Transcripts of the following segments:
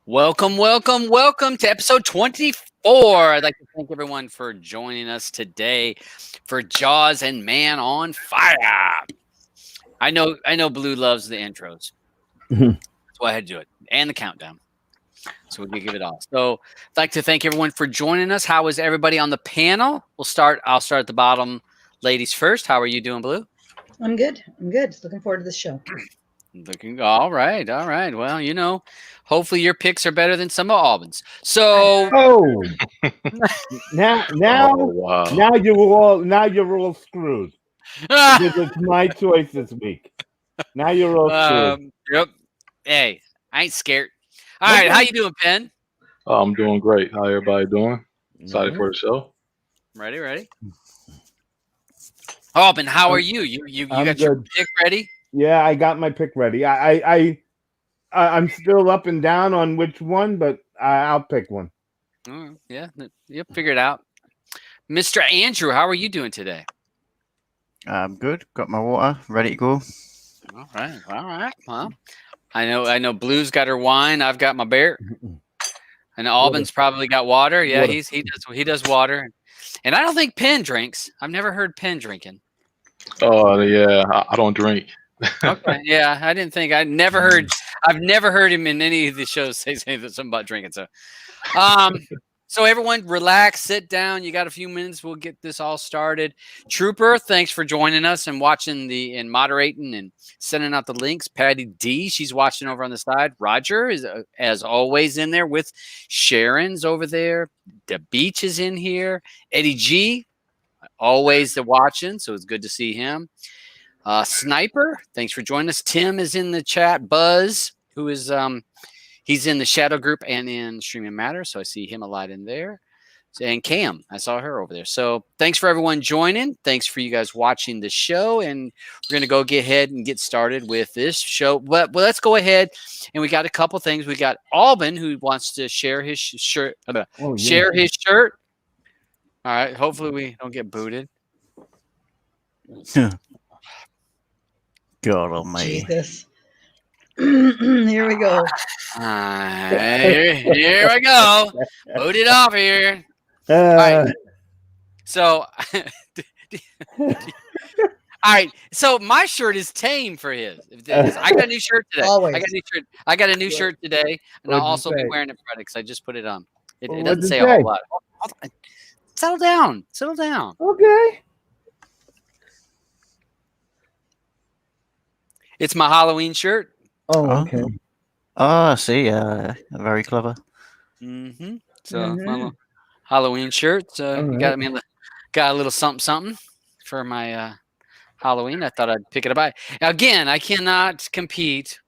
Welcome, welcome, welcome to episode 24. I'd like to thank everyone for joining us today for Jaws and Man on Fire. I know Blue loves the intros. That's why I had to do it. And the countdown. So we can give it all. So I'd like to thank everyone for joining us. How is everybody on the panel? I'll start at the bottom. Ladies first. How are you doing, Blue? I'm good. Looking forward to this show. Looking all right. Well, hopefully your picks are better than some of Auburn's. So now Oh, wow. you're all screwed. Because it's my choice this week. Now you're all screwed. Yep. Hey, I ain't scared. All right, how you doing, Penn? I'm doing great. How everybody doing? Excited for the show? Ready? Auburn, how are you? You I'm got your good. pick ready? Yeah, I got my pick ready. I'm still up and down on which one, but I'll pick one. Yeah, you'll figure it out. Mr. Andrew, how are you doing today? I'm good. Got my water ready to go. All right. Well, I know Blue's got her wine. I've got my beer. And Auburn's probably got water. Yeah, Water. he does water. And I don't think Penn drinks. I've never heard Penn drinking. Oh, yeah. I don't drink. Okay. Yeah, I didn't think. I've never heard him in any of the shows say something about drinking. So everyone relax, sit down. You got a few minutes. We'll get this all started. Trooper, thanks for joining us and watching and moderating and sending out the links. Patty D, she's watching over on the side. Roger is as always in there with Sharon's over there. The Beach is in here. Eddie G, always watching, so it's good to see him. Sniper, thanks for joining us. Tim is in the chat. Buzz, who is he's in the shadow group and in Streaming Matters, so I see him a lot in there. And Cam, I saw her over there. So thanks for everyone joining. Thanks for you guys watching the show, and we're gonna go get ahead and get started with this show. But let's go ahead, and we got a couple things. We got Alban who wants to share his shirt. Share his shirt. All right. Hopefully we don't get booted. God almighty. Jesus. Here we go. Here we go. Boot it off here. All right. So, all right. So my shirt is tame for his. I got a new shirt today. Always. I got a new shirt today, and I'll What'd you also be say? wearing it Friday because I just put it on. It What'd doesn't you say a say? whole lot. Settle down. Okay. It's my Halloween shirt. Oh, okay. Oh, I see. Very clever. Mm-hmm. So my little Halloween shirt. So you got me got a little something for my Halloween. I thought I'd pick it up. Again, I cannot compete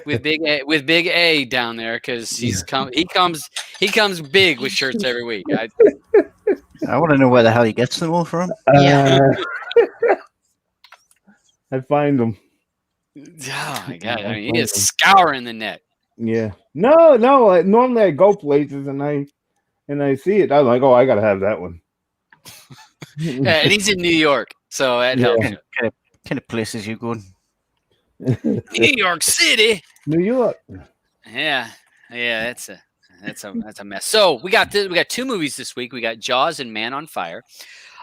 with Big A down there because he comes big with shirts every week. I want to know where the hell he gets them all from. Yeah. I find them. Oh my god! I mean, he is scouring the net. Yeah. No. Normally I go places and I see it. I'm like, oh, I gotta have that one. Yeah, and he's in New York, so that helps. Kind of places you going? New York City. New York. Yeah. That's a mess. So we got two movies this week. We got Jaws and Man on Fire.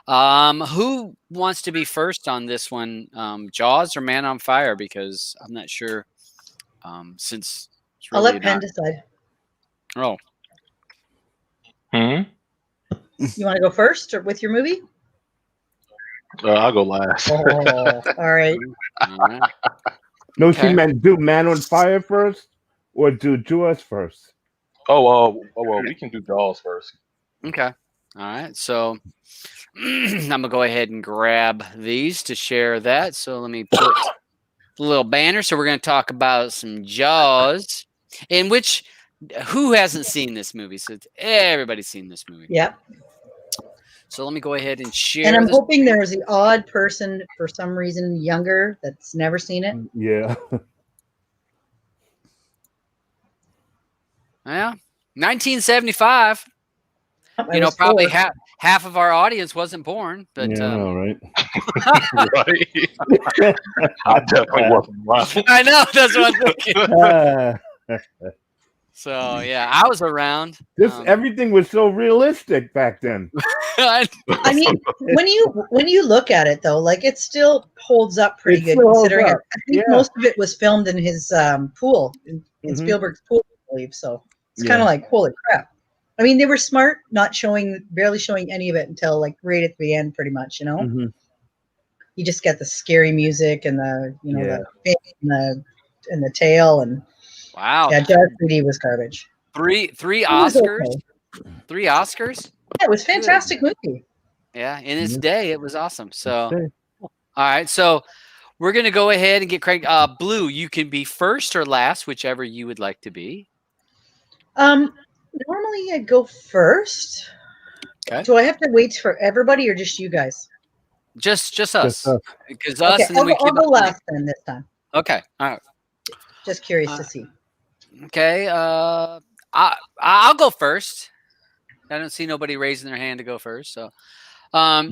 Who wants to be first on this one? Jaws or Man on Fire? Because I'm not sure. Since it's I'll really let Penn decide. Oh, Hmm? You want to go first or with your movie? I'll go last. Oh, all right. all right. No, Okay. she meant do Man on Fire first or do Jaws first. Well, we can do Jaws first. Okay. All right. So I'm gonna go ahead and grab these to share that. So let me put the little banner. So we're gonna talk about some Jaws, in which who hasn't seen this movie? So everybody's seen this movie. Yep. So let me go ahead and share. And I'm this. hoping there's the odd person for some reason younger that's never seen it. Yeah. Yeah, 1975. I was Probably four. half of our audience wasn't born, but Yeah, I know, right? Right? I definitely wasn't. Wow. I know that's what I'm thinking. So yeah, I was around. Everything was so realistic back then. I mean, when you look at it though, like it still holds up pretty It good still holds considering up. I think Yeah. most of it was filmed in his pool in Mhm. Spielberg's pool, I believe. So it's kind Yeah. of like holy crap. I mean, they were smart, not barely showing any of it until like right at the end, pretty much. You know, Mhm. you just get the scary music and the Yeah. the fin and the tail and wow, yeah, Dark 3D was garbage. three It was Oscars, okay. 3 Oscars. Yeah, it was a fantastic movie. Yeah, in its Yeah. day, it was awesome. So, Okay. all right, so we're gonna go ahead and get Craig. Blue, you can be first or last, whichever you would like to be. Normally I go first. Okay. Do I have to wait for everybody or just you guys? Just us, Just us. because Okay, us, and then we I'll keep go up. last then this time. Okay, all right. Just curious to see. Okay. I'll go first. I don't see nobody raising their hand to go first. So, I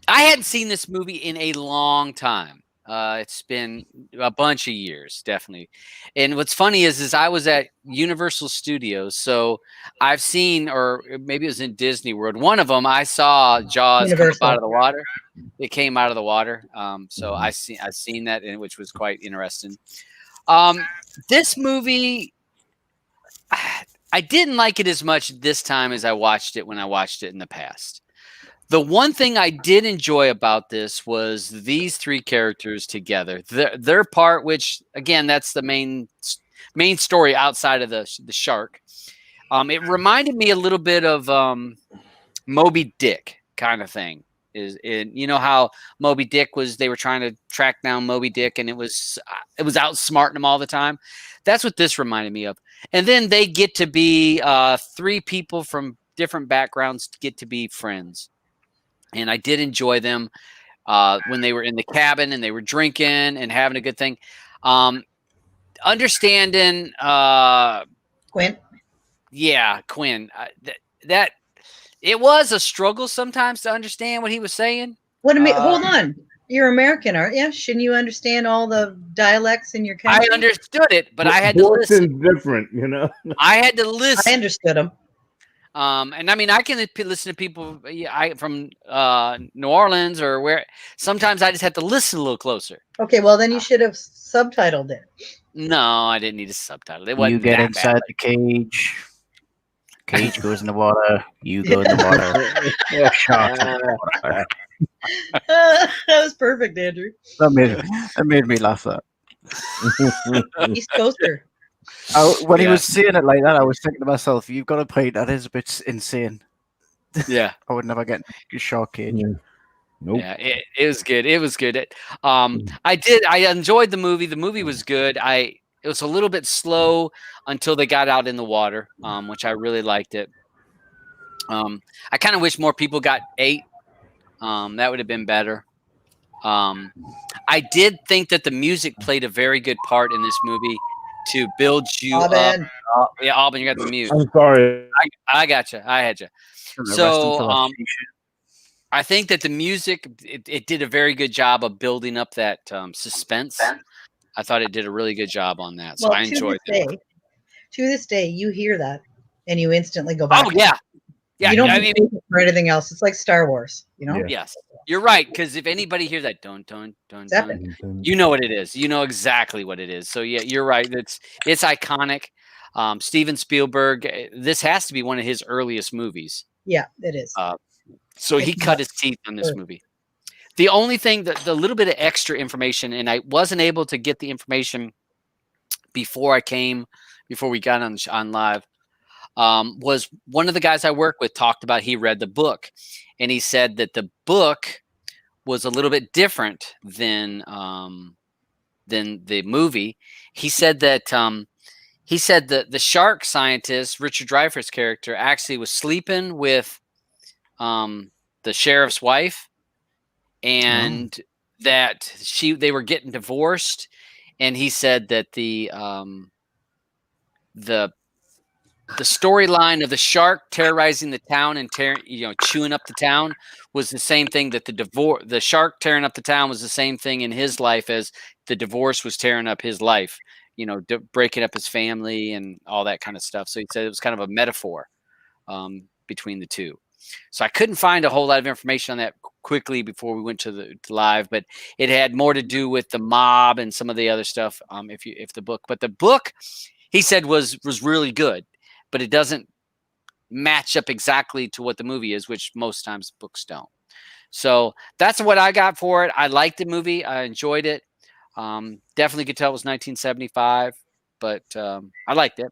hadn't seen this movie in a long time. It's been a bunch of years, definitely. And what's funny is I was at Universal Studios, so I've seen, or maybe it was in Disney World. One of them, I saw Jaws come up Universal. out of the water. It came out of the water. So I've seen that, and which was quite interesting. This movie, I didn't like it as much this time as I watched it when I watched it in the past. The one thing I did enjoy about this was these three characters together. Their part, which again, that's the main story outside of the shark. It reminded me a little bit of Moby Dick kind of thing. You know how Moby Dick was? They were trying to track down Moby Dick, and it was outsmarting them all the time. That's what this reminded me of. And then they get to be three people from different backgrounds get to be friends. And I did enjoy them when they were in the cabin and they were drinking and having a good thing. Understanding, Quinn. yeah, Quinn. That it was a struggle sometimes to understand what he was saying. What do you mean? Hold on. You're American, aren't you? Shouldn't you understand all the dialects in your country? I understood it, but I had to listen. Different, you know. I had to listen. I understood them. And I mean, I can listen to people from New Orleans or where. Sometimes I just have to listen a little closer. Okay, well then you should have subtitled it. No, I didn't need a subtitle. It You wasn't get that inside bad. the cage. Cage goes in the water. You go in the water. Shark in the water. That was perfect, Andrew. That made me laugh. That East Coaster. when he Yeah. was saying it like that, I was thinking to myself, "You've got a point. That is a bit insane. Yeah, I would never get a shark cage." Nope. yeah, it was good. It was good. I enjoyed the movie. The movie was good. It was a little bit slow until they got out in the water, which I really liked it. I kind of wish more people got ate. That would have been better. I did think that the music played a very good part in this movie to build you up. Aubin. Yeah, Alban, you got the mute. I'm sorry. I got you. I had you. So I think that the music it did a very good job of building up that suspense. I thought it did a really good job on that, so Well, I enjoyed it. To this day, you hear that and you instantly go back. Oh yeah, yeah. You don't I need mean, to think for anything else. It's like Star Wars, you know? Yeah. yes, you're right. Because if anybody hears that, don't, It's epic. you know what it is. You know exactly what it is. So yeah, you're right. It's iconic. Steven Spielberg. This has to be one of his earliest movies. Yeah, it is. So he cut his teeth on this movie. The only thing that the little bit of extra information, and I wasn't able to get the information before we got on live, was one of the guys I work with talked about he read the book, and he said that the book was a little bit different than the movie. He said that the shark scientist, Richard Dreyfuss' character, actually was sleeping with the sheriff's wife, and that they were getting divorced, and he said that the storyline of the shark terrorizing the town and chewing up the town was the same thing that the shark tearing up the town was the same thing in his life as the divorce was tearing up his life, breaking up his family and all that kind of stuff. So he said it was kind of a metaphor between the two. So I couldn't find a whole lot of information on that quickly before we went to the live, but it had more to do with the mob and some of the other stuff. If the book, he said was really good, but it doesn't match up exactly to what the movie is, which most times books don't. So that's what I got for it. I liked the movie. I enjoyed it. Definitely could tell it was 1975, but I liked it.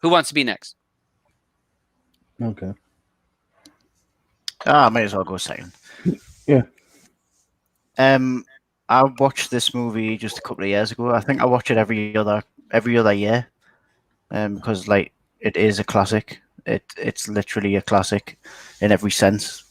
Who wants to be next? Okay. I may as well go second. Yeah. I watched this movie just a couple of years ago. I think I watch it every other year. Because like it is a classic. It's literally a classic in every sense.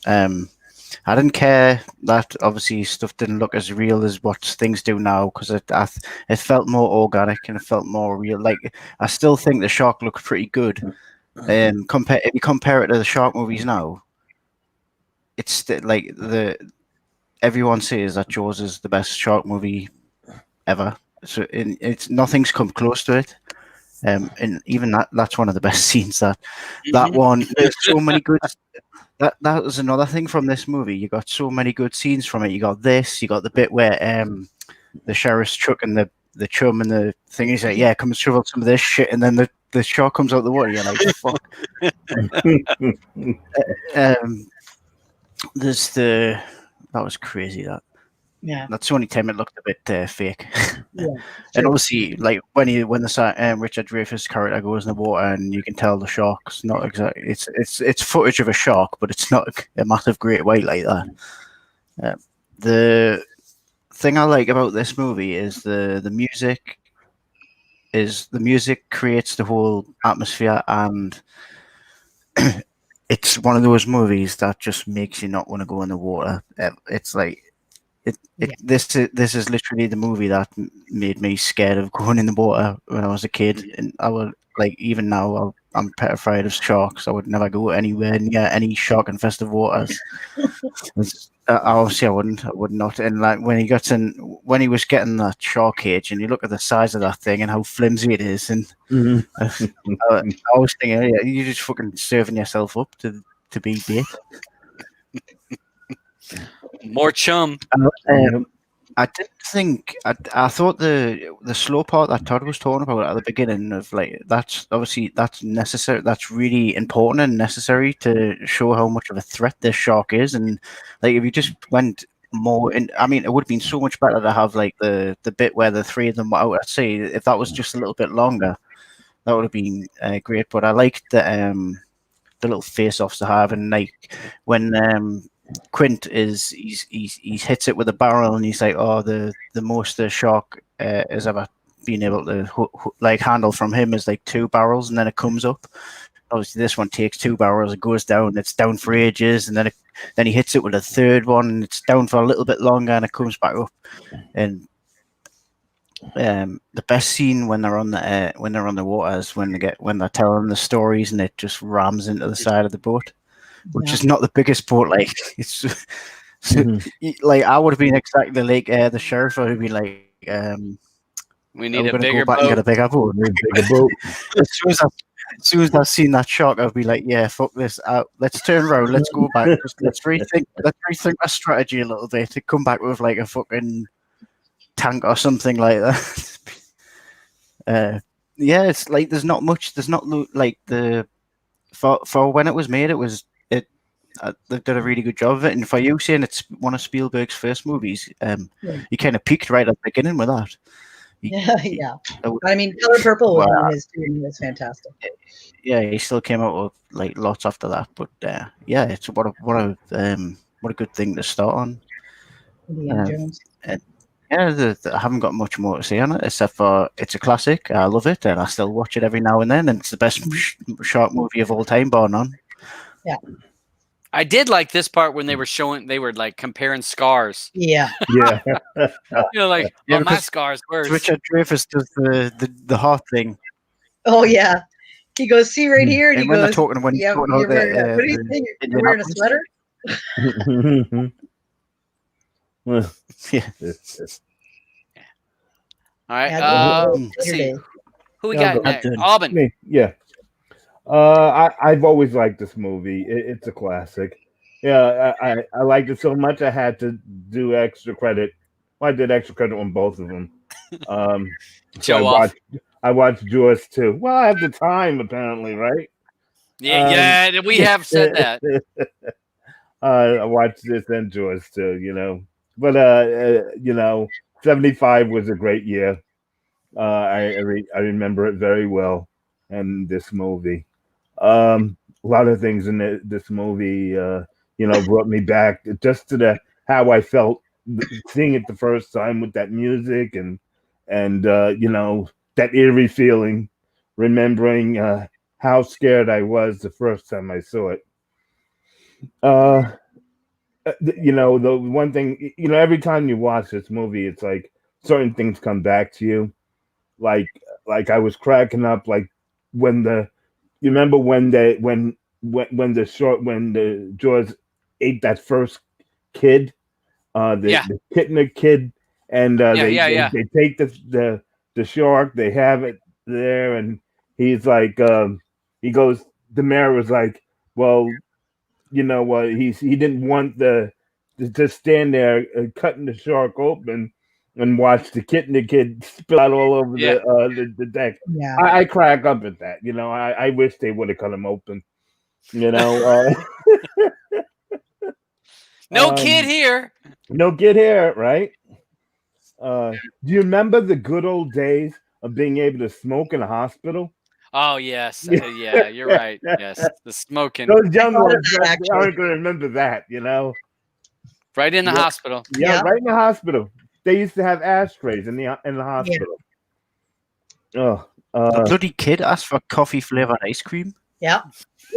I didn't care that obviously stuff didn't look as real as what things do now, because it felt more organic and it felt more real. Like I still think the shark looked pretty good. If you compare it to the shark movies now, it's like everyone says that Jaws is the best shark movie ever. So it's nothing's come close to it. And even that's one of the best scenes. That one, there's so many good. That was another thing from this movie. You got so many good scenes from it. You got this. You got the bit where the sheriff's truck and the chum and the thing is like, yeah, come and shovel some of this shit, and then the shark comes out the water. You're like, fuck. That was crazy. That's the only time it looked a bit fake. Yeah, and obviously, like when the Richard Dreyfuss character goes in the water, and you can tell the shark's not exactly. It's footage of a shark, but it's not a massive great white like that. The thing I like about this movie is the music. The music creates the whole atmosphere, and it's one of those movies that just makes you not want to go in the water. It's like. This is literally the movie that made me scared of going in the water when I was a kid, and I would like even now I'm petrified of sharks. I would never go anywhere near any shark infested waters. Obviously, I would not. And like when he was getting that shark cage, and you look at the size of that thing and how flimsy it is, and I was thinking, yeah, you're just fucking serving yourself up to be bait. More chum. I didn't think. I thought the slow part that Todd was talking about at the beginning of like that's necessary. That's really important and necessary to show how much of a threat this shark is. And like if you just went more in, I mean, it would have been so much better to have like the bit where the three of them were out at sea. If that was just a little bit longer, that would have been great. But I liked the little face-offs to have, and like when Quint he hits it with a barrel, and he's like, oh, the most the shark has ever been able to like handle from him is like 2 barrels, and then it comes up. Obviously, this one takes 2 barrels, it goes down, it's down for ages, and then he hits it with a third one, and it's down for a little bit longer, and it comes back up. And the best scene when they're on the water is when they're telling the stories, and it just rams into the side of the boat. Which is not the biggest boat. Like it's like I would have been exactly like the sheriff would have been like, we need a bigger boat. And get a bigger boat. as soon as I've seen that shark, I'll be like, yeah, fuck this. Let's turn around. Let's go back. Let's rethink our strategy a little bit to come back with like a fucking tank or something like that. Yeah, it's like there's not much. There's not like the for when it was made, it was. They've done a really good job of it, and for you saying it's one of Spielberg's first movies, you kind of peaked right at the beginning with that. Yeah. I mean, Color Purple was fantastic. Yeah, he still came out with like lots after that, but yeah, it's what a good thing to start on. Indiana Jones. Yeah, I haven't got much more to say on it except for it's a classic. I love it, and I still watch it every now and then, and it's the best shark movie of all time, bar none. Yeah. I did like this part when they were like comparing scars. Yeah. Yeah. Like, yeah, my scars worse. Richard Dreyfuss does the heart thing. Oh yeah. He goes, see right here, and he when goes, they're talking what do you think? You're wearing a sweater? Well, Yeah. All right. Yeah, those Let's later see. days. Who we Yeah, got go. next? done. Auburn. Me, yeah. I've always liked this movie. It's a classic. Yeah, I liked it so much I had to do extra credit. Well, I did extra credit on both of them. So Show off. I watched Jaws too. Well, I have the time apparently, right? Yeah, yeah, we have said that. I watched this and Jaws too, you know. But 75 was a great year. I remember it very well. And this movie, a lot of things in this movie, brought me back just to the how I felt seeing it the first time with that music and that eerie feeling, remembering how scared I was the first time I saw it. The one thing, every time you watch this movie, it's like certain things come back to you. Like I was cracking up, like when you remember when the Jaws ate that first kid, Yeah. the kitten kid, and Yeah. they take the shark, they have it there, and he's like, he goes, the mayor was like, well, he didn't want to just stand there cutting the shark open and watch the kid spill out all over Yeah. the deck. Yeah. I crack up at that. I wish they would have cut him open. No kid here. no kid here, right? Do you remember the good old days of being able to smoke in a hospital? Oh yes. Yeah, you're right. Yes. The smoking. Those young thought of ones that, actually. aren't going to remember that, Right in the Yeah. hospital. Yeah, Yeah. right in the hospital. They used to have ashtrays in the hospital. Oh, The bloody kid asked for coffee flavored ice cream. Yeah.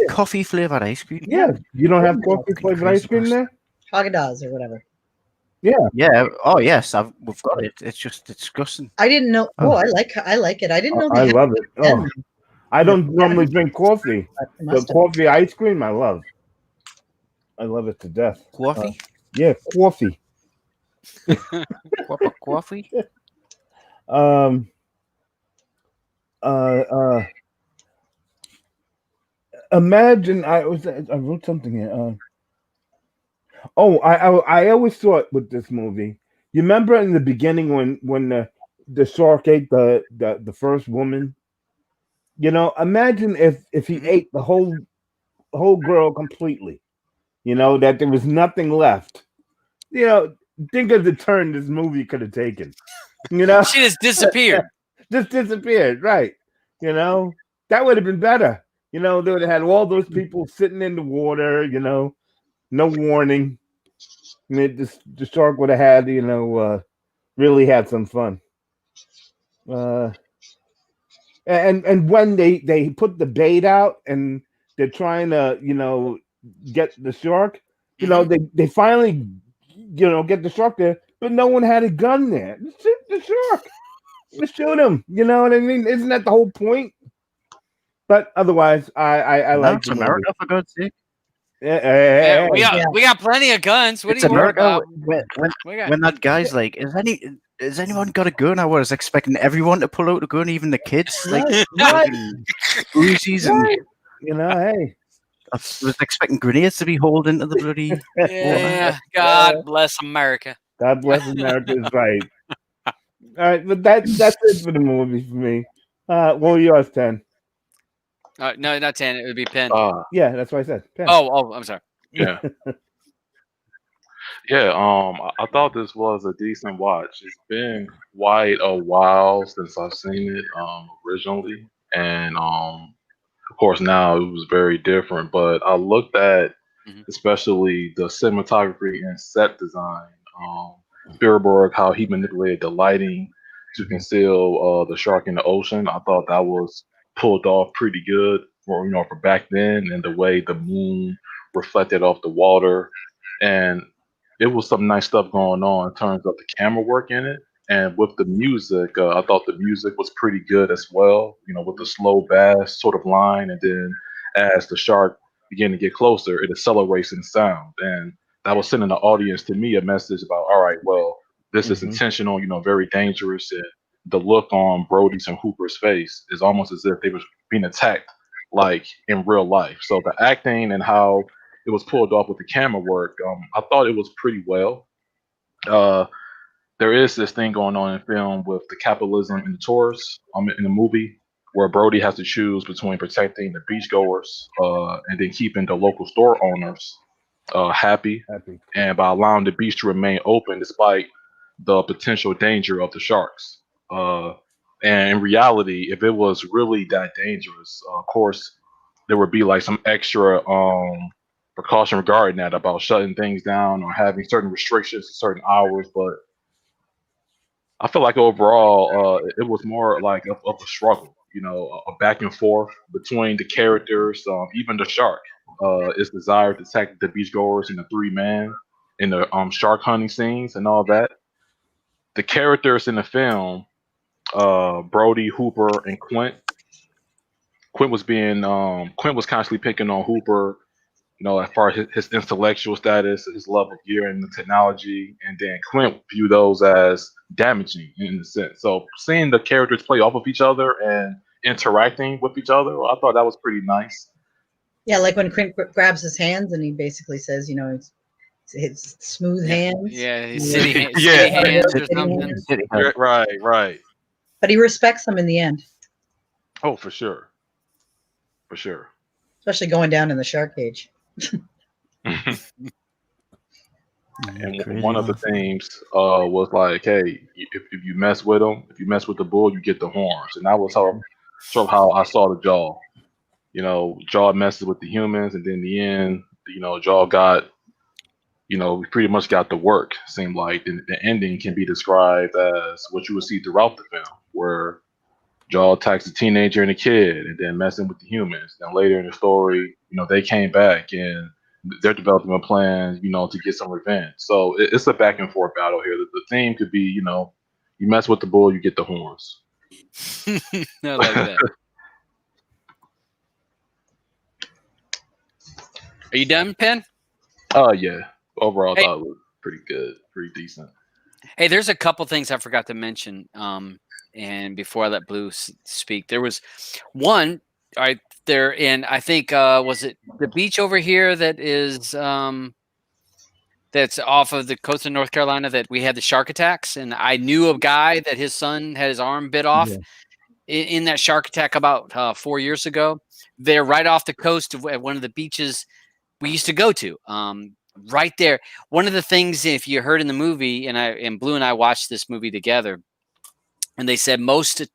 Coffee flavored ice cream. yeah. You don't have Yeah. coffee flavored ice cream there? Haagen-Dazs or whatever. Yeah. Oh yes, we've got it. It's just disgusting. I didn't know. Oh. Oh, I like it. I didn't know I they had love it. it then, Oh, I don't normally drink coffee. but they The must have. coffee ice cream, I love. I love it to death. Coffee. Yeah, coffee. Coffee. Um. Imagine I wrote something here. I always thought with this movie. You remember in the beginning when the shark ate the first woman. Imagine if he ate the whole girl completely. That there was nothing left. Think of the turn this movie could have taken. She just disappeared. Just disappeared, right? That would have been better. They would have had all those people sitting in the water. No warning. I mean, the shark would have had, really had some fun. And when they put the bait out and they're trying to, get the shark, they finally, get the shark there, but no one had a gun there. Shoot the shark. Just shoot him. You know what I mean? Isn't that the whole point? But otherwise, I like That's America, for God's sake. Yeah, we got plenty of guns. What It's are you worried America. about? When that guy's like, has anyone got a gun? I was expecting everyone to pull out a gun, even the kids, like Right. Uzis, and Hey. I was expecting grenades to be hauled into the bloody. Yeah. God bless America. God bless America is right. All right, but that's it for the movie for me. What were yours, 10? No, not 10. It would be Penn. Yeah, that's what I said. 10. Oh, I'm sorry. Yeah. Yeah, I thought this was a decent watch. It's been quite a while since I've seen it originally, and of course now it was very different. But I looked at especially the cinematography and set design. Spielberg, how he manipulated the lighting to conceal the shark in the ocean. I thought that was pulled off pretty good for back then, and the way the moon reflected off the water, and it was some nice stuff going on in terms of the camera work in it. And with the music, I thought the music was pretty good as well. With the slow bass sort of line, and then as the shark began to get closer, it accelerates in sound, and that was sending the audience to me a message about, all right, well, this is intentional, very dangerous, and the look on Brody's and Hooper's face is almost as if they were being attacked like in real life. So the acting and how it was pulled off with the camera work, I thought it was pretty well. Uh, there is this thing going on in film with the capitalism and the tourists in the movie where Brody has to choose between protecting the beachgoers and then keeping the local store owners happy, and by allowing the beach to remain open despite the potential danger of the sharks. And in reality, if it was really that dangerous, of course, there would be like some extra precaution regarding that about shutting things down or having certain restrictions to certain hours. But I feel like overall, it was more like of a struggle, a back and forth between the characters, even the shark. Its desire to attack the beachgoers and the three men in the shark hunting scenes and all that. The characters in the film, Brody, Hooper, and Quint. Quint was constantly picking on Hooper, as far as his intellectual status, his love of gear and the technology, and then Quint viewed those as damaging in a sense. So seeing the characters play off of each other and interacting with each other, I thought that was pretty nice. Yeah, like when Quint grabs his hands and he basically says, it's smooth hands. Yeah, his city hands or something. Right. But he respects them in the end. Oh, for sure. Especially going down in the shark cage. And one of the themes was like, hey, if you mess with them, if you mess with the bull, you get the horns. And that was sort of how I saw the Jaw. Jaw messes with the humans, and then in the end, Jaw got, we pretty much got the work. Seemed like the ending can be described as what you would see throughout the film, where Jaw attacks a teenager and a kid, and then messing with the humans. Then later in the story, they came back and they're developing a plan, to get some revenge. So it's a back and forth battle here. The theme could be, you mess with the bull, you get the horns. I like that. Are you done, Penn? Yeah. Overall, I thought it was pretty good, pretty decent. Hey, there's a couple things I forgot to mention. And before I let Blue speak, there was one right there in, I think, was it the beach over here that is that's off of the coast of North Carolina that we had the shark attacks, and I knew a guy that his son had his arm bit off in that shark attack about 4 years ago. They're right off the coast of one of the beaches we used to go to. Right there. One of the things, if you heard in the movie, and Blue and I watched this movie together, and they said most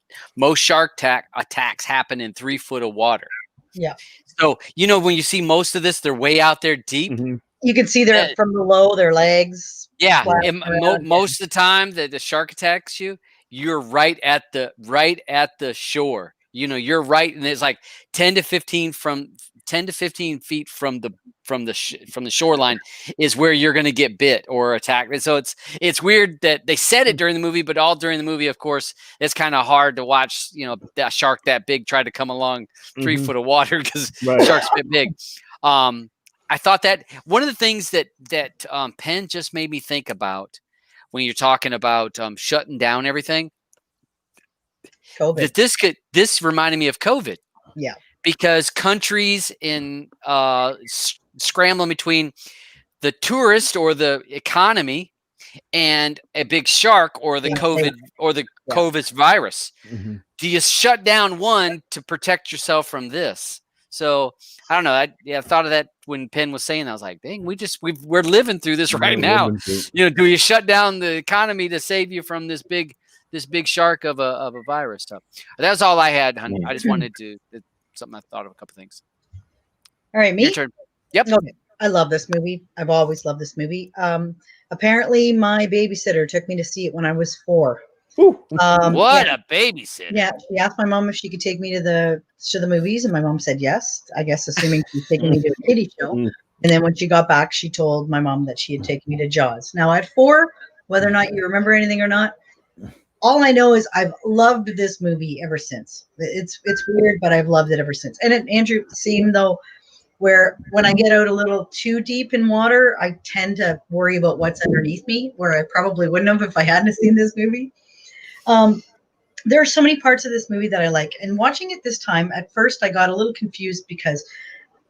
shark attacks happen in 3 foot of water. Yeah. So when you see most of this, they're way out there deep. Mm-hmm. You can see from below their legs. Yeah. Most of the time that the shark attacks you, you're right at the shore. You're right, and it's like 10 to 15 feet from the shoreline is where you're going to get bit or attacked. And so it's weird that they said it during the movie, but all during the movie, of course, it's kind of hard to watch. That shark that big try to come along 3 foot of water because sharks a bit big. I thought that one of the things that Penn just made me think about when you're talking about shutting down everything. COVID. That this reminded me of COVID. Yeah. Because countries in scrambling between the tourist or the economy and a big shark or the COVID virus. Mm-hmm. Do you shut down one to protect yourself from this? So I don't know. I thought of that when Penn was saying that. I was like, dang, we're living through this right now. Do you shut down the economy to save you from this big shark of a virus stuff? That's all I had, honey. I just wanted to. Something I thought of a couple things. All right, me. Your turn. Yep. Okay. I love this movie. I've always loved this movie. Apparently, my babysitter took me to see it when I was 4. What a babysitter! Yeah, she asked my mom if she could take me to the movies, and my mom said yes. I guess assuming she's taking me to a kiddie show. And then when she got back, she told my mom that she had taken me to Jaws. Now at 4, whether or not you remember anything or not, all I know is I've loved this movie ever since. It's weird, but I've loved it ever since. And Andrew, same though, where when I get out a little too deep in water, I tend to worry about what's underneath me, where I probably wouldn't have if I hadn't seen this movie. there are so many parts of this movie that I like. And watching it this time, at first I got a little confused because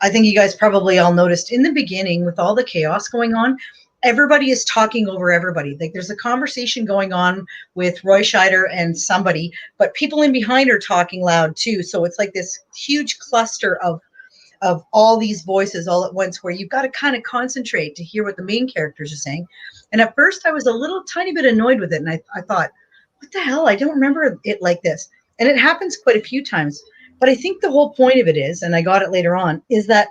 I think you guys probably all noticed in the beginning with all the chaos going on, everybody is talking over everybody. Like there's a conversation going on with Roy Scheider and somebody, but people in behind are talking loud too. So it's like this huge cluster of all these voices all at once where you've got to kind of concentrate to hear what the main characters are saying. And at first I was a little tiny bit annoyed with it. And I thought, what the hell? I don't remember it like this. And it happens quite a few times. But I think the whole point of it is, and I got it later on, is that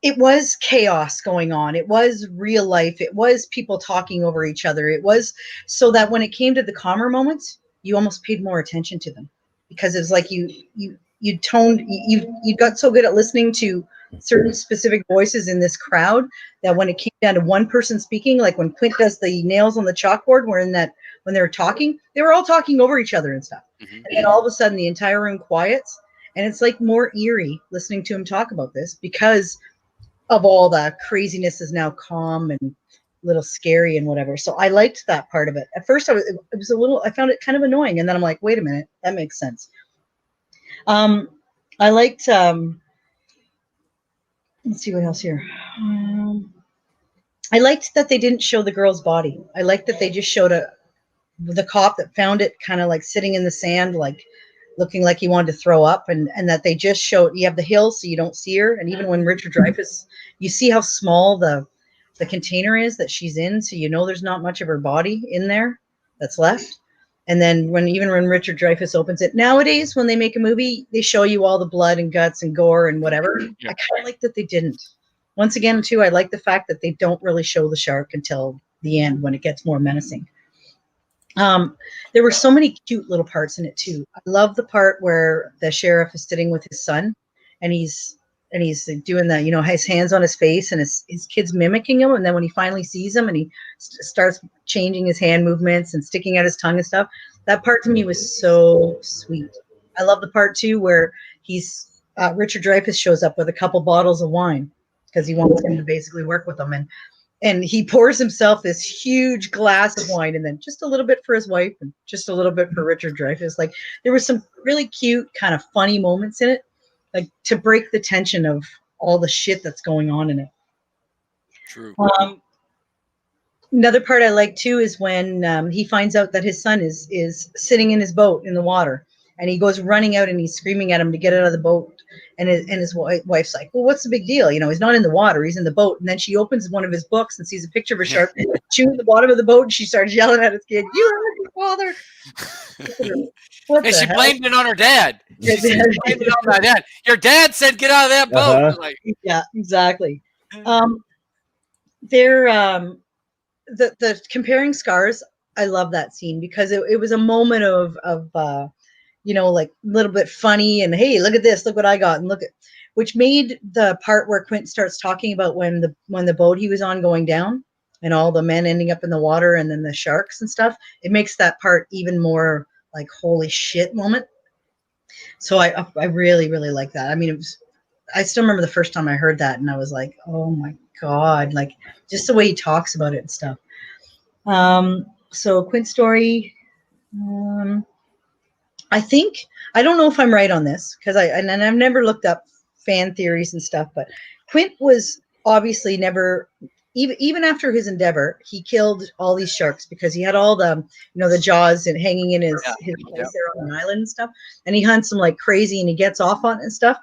it was chaos going on. It was real life. It was people talking over each other. It was so that when it came to the calmer moments, you almost paid more attention to them because it's like you got so good at listening to certain specific voices in this crowd that when it came down to one person speaking, like when Quint does the nails on the chalkboard, when they're talking, they were all talking over each other and stuff. And then all of a sudden the entire room quiets, and it's like more eerie listening to him talk about this because of all the craziness is now calm and a little scary and whatever. So I liked that part of it. At first I found it kind of annoying, and then I'm like, wait a minute, that makes sense. I liked let's see what else here. I liked that they didn't show the girl's body. I liked that they just showed the cop that found it kind of like sitting in the sand, like looking like he wanted to throw up, and that they just showed you have the hill so you don't see her. And even when Richard Dreyfuss, you see how small the container is that she's in, so you know there's not much of her body in there that's left. And then when Richard Dreyfuss opens it, nowadays when they make a movie, they show you all the blood and guts and gore and whatever. Yeah. I kind of like that they didn't. Once again, too, I like the fact that they don't really show the shark until the end when it gets more menacing. There were so many cute little parts in it too. I love the part where the sheriff is sitting with his son, and he's doing the, his hands on his face, and his kid's mimicking him. And then when he finally sees him, and he starts changing his hand movements and sticking out his tongue and stuff, that part to me was so sweet. I love the part too where Richard Dreyfuss shows up with a couple bottles of wine because he wants him to basically work with him, and he pours himself this huge glass of wine, and then just a little bit for his wife and just a little bit for Richard Dreyfuss. Like there were some really cute, kind of funny moments in it, like to break the tension of all the shit that's going on in it. True. Another part I like too is when he finds out that his son is sitting in his boat in the water, and he goes running out and he's screaming at him to get out of the boat. And his wife's like, well, what's the big deal? He's not in the water. He's in the boat. And then she opens one of his books and sees a picture of a shark chewing the bottom of the boat. And she starts yelling at his kid, you hurt your father. And she blamed it on her dad. She blamed it on my dad. Your dad said, get out of that boat. Like, yeah, exactly. The comparing scars, I love that scene because it was a moment of like a little bit funny and, hey, look at this, look what I got, and which made the part where Quint starts talking about when the boat he was on going down and all the men ending up in the water and then the sharks and stuff, it makes that part even more like holy shit moment. So I really, really like that. I mean, I still remember the first time I heard that and I was like, oh my God, like just the way he talks about it and stuff. So Quint's story, I don't know if I'm right on this because I've never looked up fan theories and stuff, but Quint was obviously never, even after his endeavor, he killed all these sharks because he had all the, the jaws and hanging in his place there on the island and stuff. And he hunts them like crazy and he gets off on it and stuff.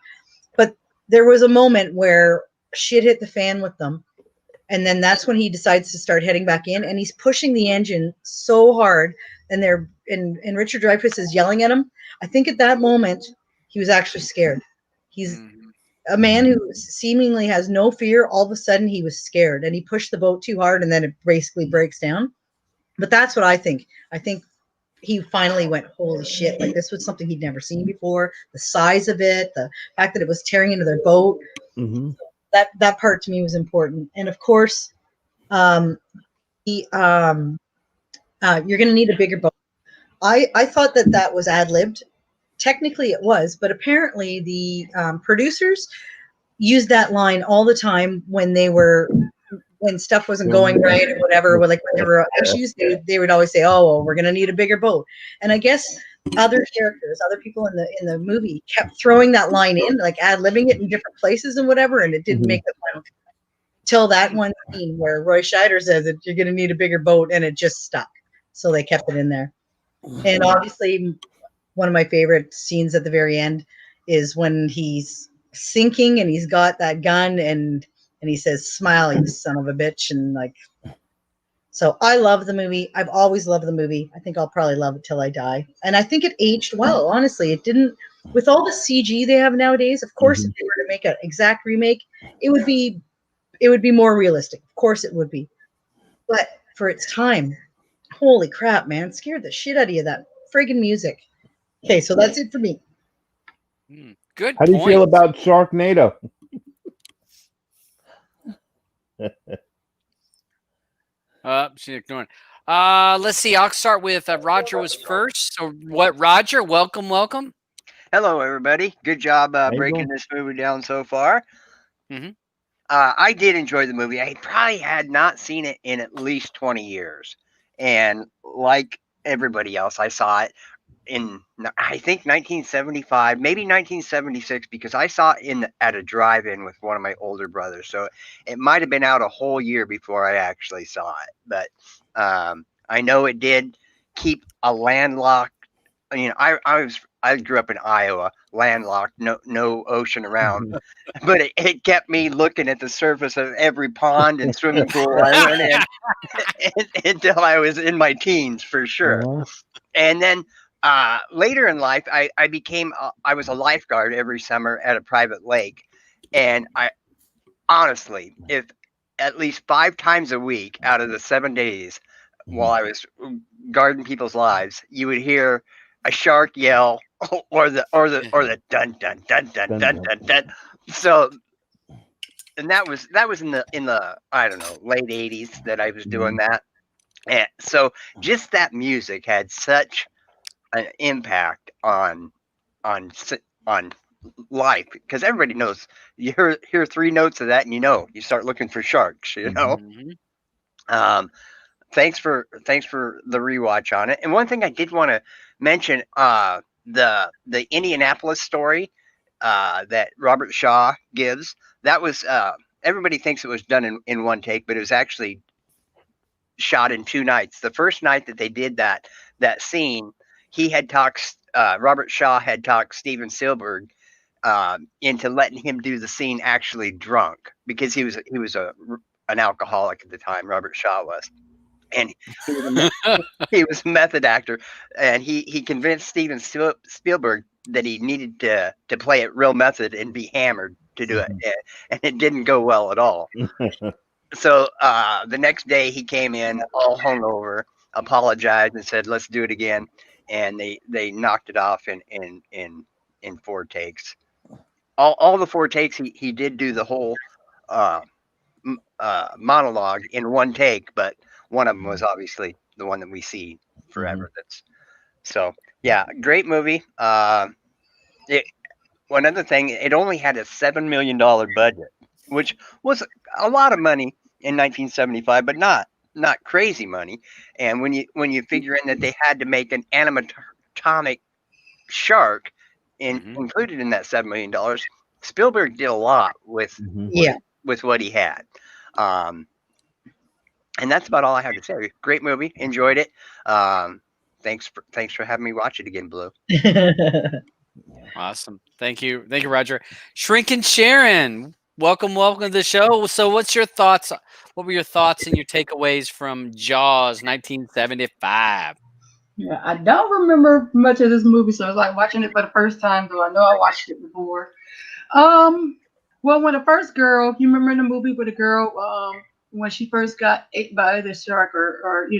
But there was a moment where shit hit the fan with them. And then that's when he decides to start heading back in, and he's pushing the engine so hard, and Richard Dreyfuss is yelling at him. I think at that moment he was actually scared. He's a man who seemingly has no fear. All of a sudden he was scared, and he pushed the boat too hard, and then it basically breaks down. But that's what I think. I think he finally went, holy shit, like this was something he'd never seen before. The size of it, the fact that it was tearing into their boat. Mm-hmm. That part to me was important. And of course, you're going to need a bigger boat. I thought that was ad-libbed. Technically it was, but apparently the producers used that line all the time when they were when stuff wasn't going right or whatever, like when there were issues, they would always say, "Oh, well, we're going to need a bigger boat." And I guess other characters, other people in the movie, kept throwing that line in, like ad-libbing it in different places and whatever, and it didn't make the final till that one scene where Roy Scheider says that you're going to need a bigger boat, and it just stuck. So they kept it in there. And obviously, one of my favorite scenes at the very end is when he's sinking and he's got that gun and he says, "Smile, you son of a bitch." And like, so I love the movie. I've always loved the movie. I think I'll probably love it till I die. And I think it aged well, honestly. It didn't, with all the CG they have nowadays, of course, if they were to make an exact remake, it would be more realistic. Of course it would be. But for its time, holy crap, man, scared the shit out of you, that friggin' music. Okay, so that's it for me. Good How do you feel about Sharknado? She's ignoring. Let's see. I'll start with Roger was first. So what, Roger? Welcome. Hello, everybody. Good job breaking this movie down so far. I did enjoy the movie. I probably had not seen it in at least 20 years. And like everybody else, I saw it in, I think, 1975, maybe 1976, because I saw it at a drive-in with one of my older brothers. So it might have been out a whole year before I actually saw it. But I know it did keep a landlocked, I grew up in Iowa, landlocked, no ocean around, but it kept me looking at the surface of every pond and swimming pool I went in until I was in my teens, for sure. And then later in life, I was a lifeguard every summer at a private lake, and I honestly, if at least 5 times a week out of the 7 days while I was guarding people's lives, you would hear a shark yell or the dun dun dun dun dun dun dun. So, and that was in the I don't know, late 80s that I was doing that. And so just that music had such an impact on life, because everybody knows, you hear 3 notes of that and you start looking for sharks, Thanks for the rewatch on it. And one thing I did want to mention, the Indianapolis story that Robert Shaw gives, that was everybody thinks it was done in one take, but it was actually shot in 2 nights. The first night that they did that scene, he had talked Robert Shaw had talked Steven Spielberg into letting him do the scene actually drunk, because he was an alcoholic at the time, Robert Shaw was. And he was a method actor, and he convinced Steven Spielberg that he needed to play it real method and be hammered to do it, and it didn't go well at all. So the next day he came in all hungover, apologized, and said, "Let's do it again." And they knocked it off in 4 takes. All the 4 takes, he did do the whole monologue in 1 take, but one of them was obviously the one that we see forever. So yeah, great movie. One other thing, it only had a $7 million budget, which was a lot of money in 1975, but not crazy money. And when you figure in that they had to make an animatronic shark included in that $7 million, Spielberg did a lot with what he had. And that's about all I have to say. Great movie. Enjoyed it. Thanks for having me watch it again, Blue. Awesome. Thank you, Roger. Shrinking Sharon, welcome to the show. So what's your thoughts? What were your thoughts and your takeaways from Jaws 1975? Yeah, I don't remember much of this movie, so it's like watching it for the first time, though I know I watched it before. Well, when the first girl, you remember in the movie with the girl, when she first got ate by the shark, or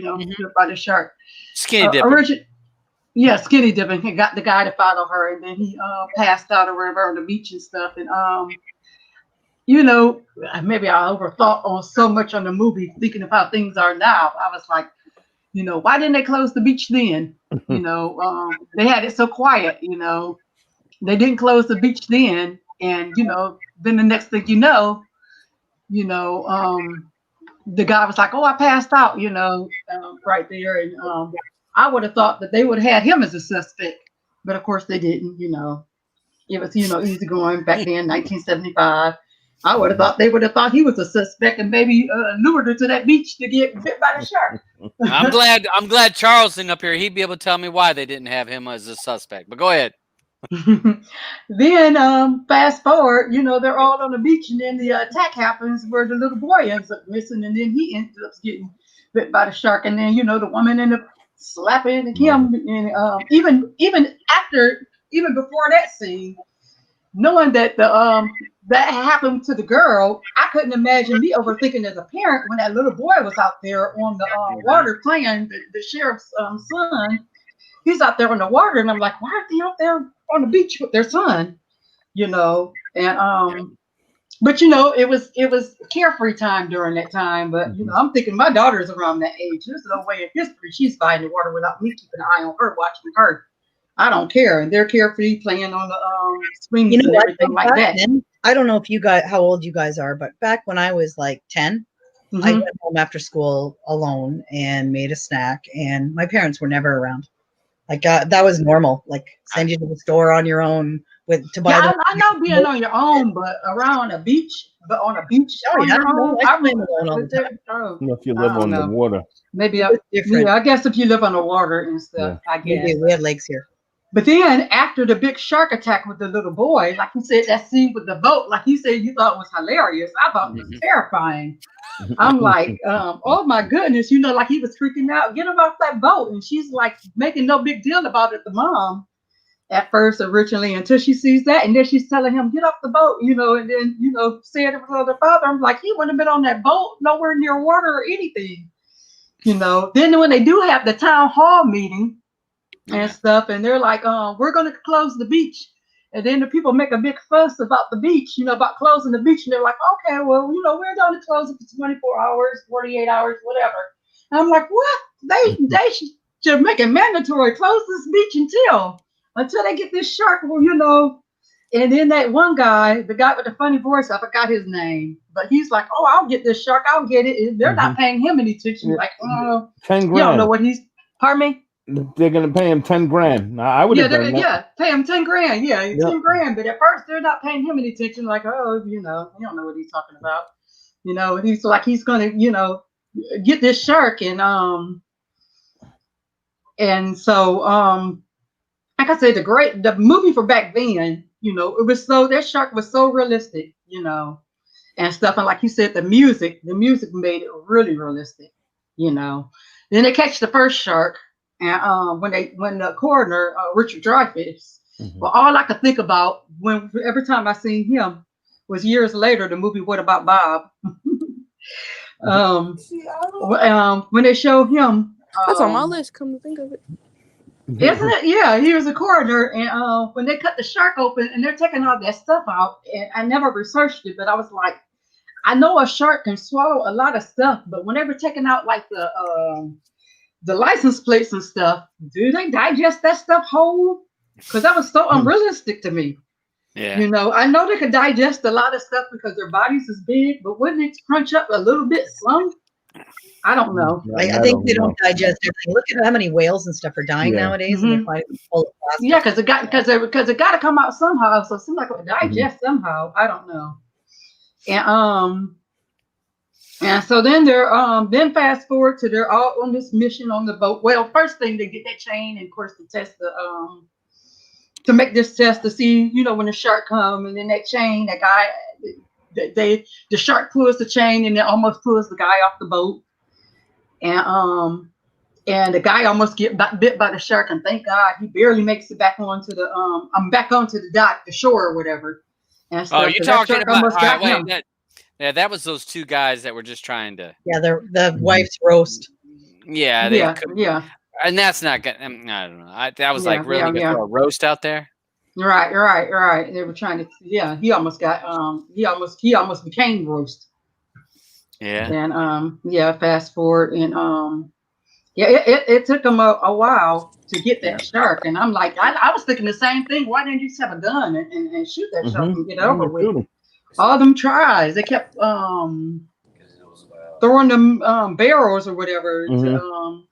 by the shark. Skinny dipping. Skinny dipping. He got the guy to follow her, and then he passed out or whatever on the beach and stuff. And maybe I overthought on so much on the movie, thinking of how things are now. I was like, why didn't they close the beach then? They had it so quiet. They didn't close the beach then, and then the next thing the guy was like, "Oh, I passed out," right there, and I would have thought that they would have had him as a suspect, but of course they didn't. It was easy going back then, 1975. I would have thought they would have thought he was a suspect and maybe lured her to that beach to get bit by the shark. I'm glad Charles isn't up here. He'd be able to tell me why they didn't have him as a suspect. But go ahead. Then fast forward, they're all on the beach, and then the attack happens where the little boy ends up missing, and then he ends up getting bit by the shark, and then the woman ended up slapping him, and even before that scene, knowing that that happened to the girl, I couldn't imagine me overthinking as a parent when that little boy was out there on the water playing the sheriff's son. He's out there on the water, and I'm like, why are they out there on the beach with their son? And but it was carefree time during that time. But I'm thinking my daughter's around that age. There's no way in history she's fighting the water without me keeping an eye on her, watching her. I don't care, and they're carefree playing on the swings and everything like that. I don't know if you guys, how old you guys are, but back when I was like 10, I went home after school alone and made a snack, and my parents were never around. Like that was normal. Like send you to the store on your own to buy. Yeah, I know being on your own, but around a beach, on your own. If you live on the water, maybe I guess if you live on the water and stuff, I guess we had lakes here. But then after the big shark attack with the little boy, like you said, that scene with the boat, like you said, you thought was hilarious. I thought it was terrifying. I'm like, oh my goodness, like he was freaking out. Get him off that boat. And she's like making no big deal about it, the mom, at first originally, until she sees that. And then she's telling him, get off the boat, and then, saying it was her father. I'm like, he wouldn't have been on that boat, nowhere near water or anything. Then when they do have the town hall meeting, and stuff, and they're like, we're going to close the beach, and then the people make a big fuss about the beach, about closing the beach, and they're like, okay, well, we're going to close it for 24 hours, 48 hours, whatever. And I'm like, what? They should make it mandatory, close this beach until they get this shark, and then that one guy, the guy with the funny voice, I forgot his name, but he's like, oh, I'll get this shark, I'll get it, and they're not paying him any attention, like, oh, 10 grand. You don't know what pardon me? They're gonna pay him 10 grand. I would have done that. Yeah, pay him 10 grand. Yeah, 10 grand. But at first they're not paying him any attention. Like, oh, you don't know what he's talking about. He's like he's gonna, get this shark, and so like I said, the movie for back then, it was that shark was so realistic, and stuff. And like you said, the music made it really realistic, Then they catch the first shark. And when the coroner, Richard Dreyfuss, well, all I could think about every time I seen him was years later, the movie What About Bob? When they showed him, that's on my list. Come to think of it, isn't it? Yeah, he was a coroner, and when they cut the shark open and they're taking all that stuff out, and I never researched it, but I was like, I know a shark can swallow a lot of stuff, but when they were taking out like the license plates and stuff, do they digest that stuff whole? Because that was so unrealistic to me. Yeah. I know they could digest a lot of stuff because their bodies is big, but wouldn't it crunch up a little bit some? I don't know. I think they don't digest everything. Look at how many whales and stuff are dying nowadays. And they're full of plastic. Yeah, because it got to come out somehow. So it seems like it would digest somehow. I don't know. And so then they're then fast forward to they're all on this mission on the boat. Well, first thing they get that chain, and of course to test to make this test to see, when the shark come, and then that chain, that guy, the shark pulls the chain and it almost pulls the guy off the boat, and the guy almost get bit by the shark, and thank God he barely makes it back onto the dock, the shore or whatever. And stuff, you're talking about that was those two guys that were just trying to. Yeah, the wife's roast. Yeah, and that's not good. I don't know. That was like really good for a roast out there. Right. They were trying to. Yeah, he almost got. He almost became roast. Yeah. And fast forward, and it took them a while to get that shark, and I'm like, I was thinking the same thing. Why didn't you just have a gun and shoot that shark and get it over with? All them tries, they kept throwing them barrels or whatever,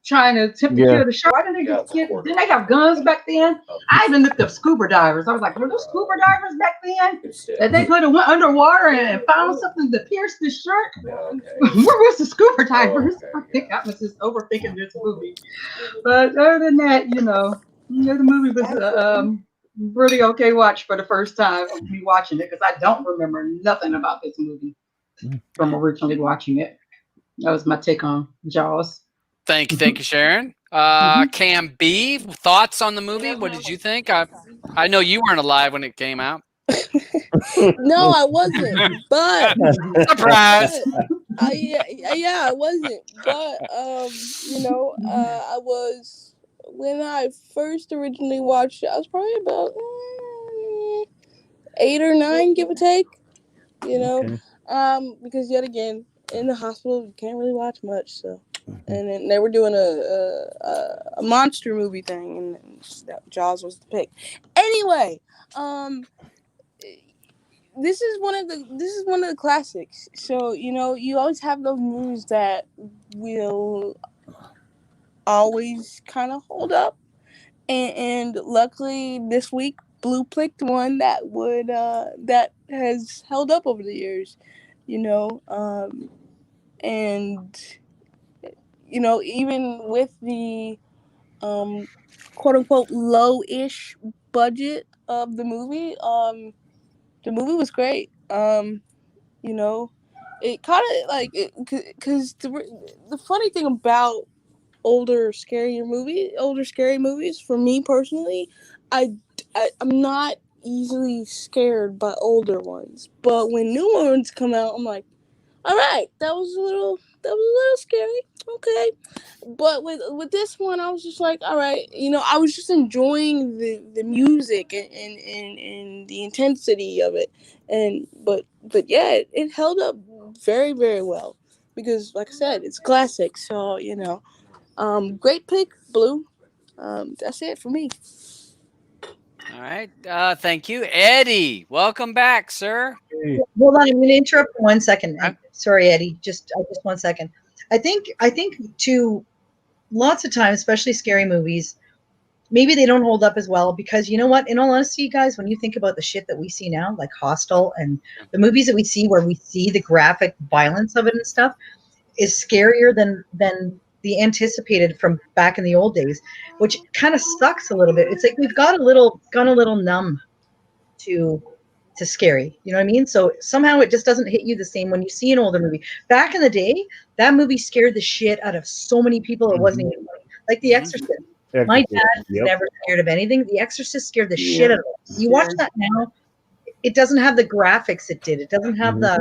trying to attempt to kill the shark. Why didn't they just didn't they have guns back then? I even looked up scuba divers. I was like, were there scuba divers back then? That they could have went underwater and found something to pierce the shark? Where was the scuba divers? I think I was just overthinking this movie. But other than that, the movie was really okay watch for the first time of me watching it, because I don't remember nothing about this movie from originally watching it. That was my take on Jaws. Thank you, Sharon. Cam B, thoughts on the movie? What did you think? I know you weren't alive when it came out. No, I wasn't. But surprise. I wasn't. But I was when I first originally watched it. I was probably about 8 or 9, give or take. Because yet again, in the hospital, you can't really watch much. So, and then they were doing a monster movie thing, and Jaws was the pick. Anyway, this is one of the classics. So you always have those movies that will always kind of hold up, and luckily this week Blue picked one that would that has held up over the years, and even with the quote unquote low-ish budget of the movie was great. It kind of like because the funny thing about older scary movies for me personally, I'm not easily scared by older ones, but when new ones come out, I'm like, all right, that was a little scary, okay. But with this one, I was just like, all right, I was just enjoying the music and the intensity of it, but yeah, it held up very, very well, because like I said, it's classic. So great pick, Blue. That's it for me. All right. Thank you. Eddie, welcome back, sir. Hold on, I'm going to interrupt for 1 second. Sorry, Eddie, just 1 second. I think too, lots of times, especially scary movies, maybe they don't hold up as well, because you know what? In all honesty, guys, when you think about the shit that we see now, like Hostel and the movies that we see where we see the graphic violence of it and stuff, is scarier than the anticipated from back in the old days, which kind of sucks a little bit. It's like we've gone a little numb to scary, you know what I mean? So somehow it just doesn't hit you the same when you see an older movie. Back in the day, that movie scared the shit out of so many people. It wasn't even funny. Like The Exorcist. My dad was never scared of anything. The Exorcist scared the shit out of us. You watch that now, it doesn't have the graphics it did. It doesn't have the,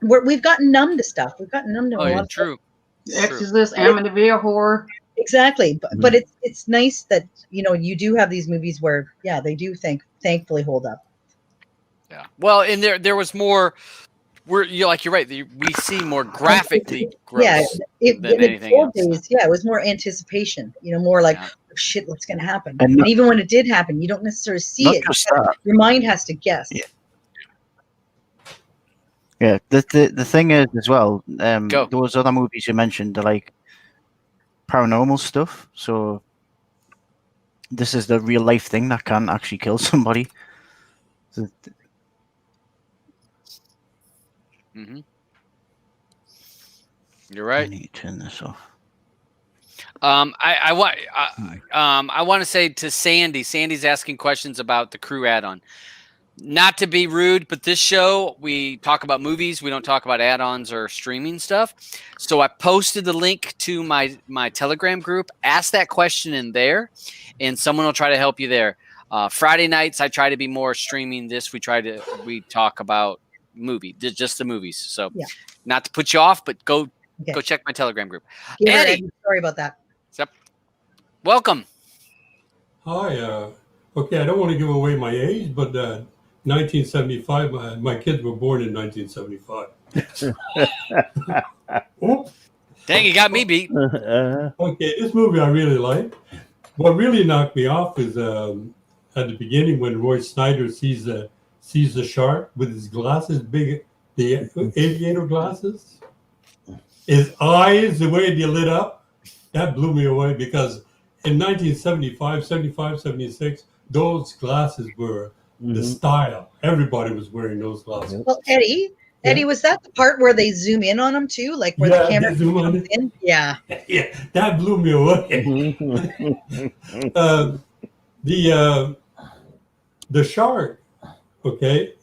we've gotten numb to stuff. We've gotten numb to a lot of true. Stuff. Exorcist, Amityville Horror. Exactly. But it's nice that, you do have these movies where, yeah, they do thankfully hold up. Yeah. Well, and there was more. You're right. We see more graphically gross than anything else. Days, yeah, it was more anticipation. More like, oh, shit, what's going to happen? And even when it did happen, you don't necessarily see it. Your mind has to guess. Yeah. The thing is as well. Those other movies you mentioned are like paranormal stuff. So this is the real life thing that can actually kill somebody. So, You're right. I need to turn this off. I want to say to Sandy. Sandy's asking questions about the crew add-on. Not to be rude, but this show we talk about movies. We don't talk about add-ons or streaming stuff. So I posted the link to my Telegram group. Ask that question in there, and someone will try to help you there. Friday nights I try to be more streaming. We talk about just the movies. So not to put you off, but go check my Telegram group. Eddie, sorry about that. Yep. Welcome. Hi. Okay, I don't want to give away my age, but 1975. My kids were born in 1975. Dang, you got me beat. Okay, this movie I really like. What really knocked me off is at the beginning when Roy Snyder sees the shark with his glasses, the aviator glasses. his eyes, the way they lit up, that blew me away because in 1975, 75, 76, those glasses were the style. Everybody was wearing those glasses. Well, Eddie, was that the part where they zoom in on him too, like where the camera comes in? Yeah. Yeah, that blew me away. The shark. Okay,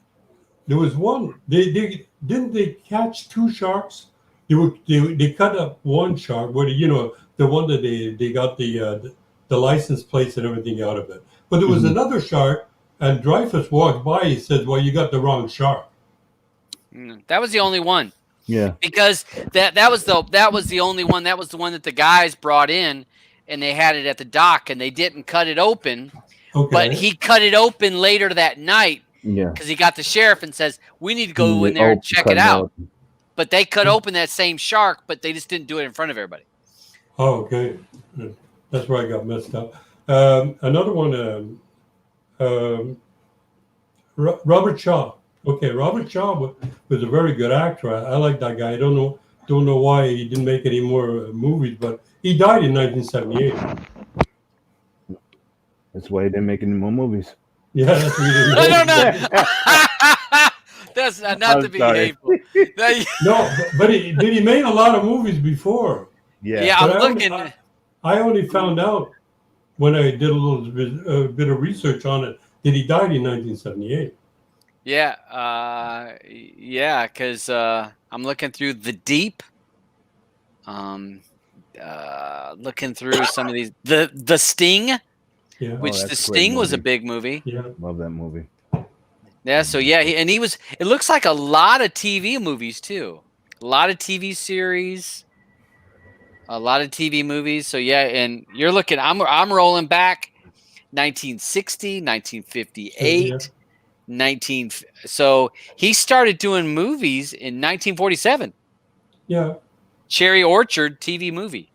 there was one. They didn't they catch two sharks. They cut up one shark. Where the one that they got the license plates and everything out of it. But there was another shark, and Dreyfus walked by. He said, "Well, you got the wrong shark." That was the only one. Yeah. Because that was the only one. That was the one that the guys brought in, and they had it at the dock, and they didn't cut it open. Okay. But he cut it open later that night. Yeah. Because he got the sheriff and says, "We need to go in there and check it out." But they cut open that same shark, but they just didn't do it in front of everybody. Oh, okay. That's where I got messed up. Another one, Robert Shaw. Okay, Robert Shaw was a very good actor. I like that guy. I don't know why he didn't make any more movies, but he died in 1978. That's why he didn't make any more movies. Yeah, that's what he didn't make. No. That's not to be hateful. No, but he made a lot of movies before. Yeah, I'm looking. I only found out when I did a little bit of research on it that he died in 1978. Yeah, because I'm looking through The Deep. Looking through some of these. The Sting, which The Sting was a big movie. Yeah, love that movie. Yeah, so yeah, it looks like a lot of TV movies too. A lot of TV series. A lot of TV movies. So yeah, and you're looking. I'm rolling back. 1960, 1958. Yeah. So he started doing movies in 1947. Yeah. Cherry Orchard TV movie.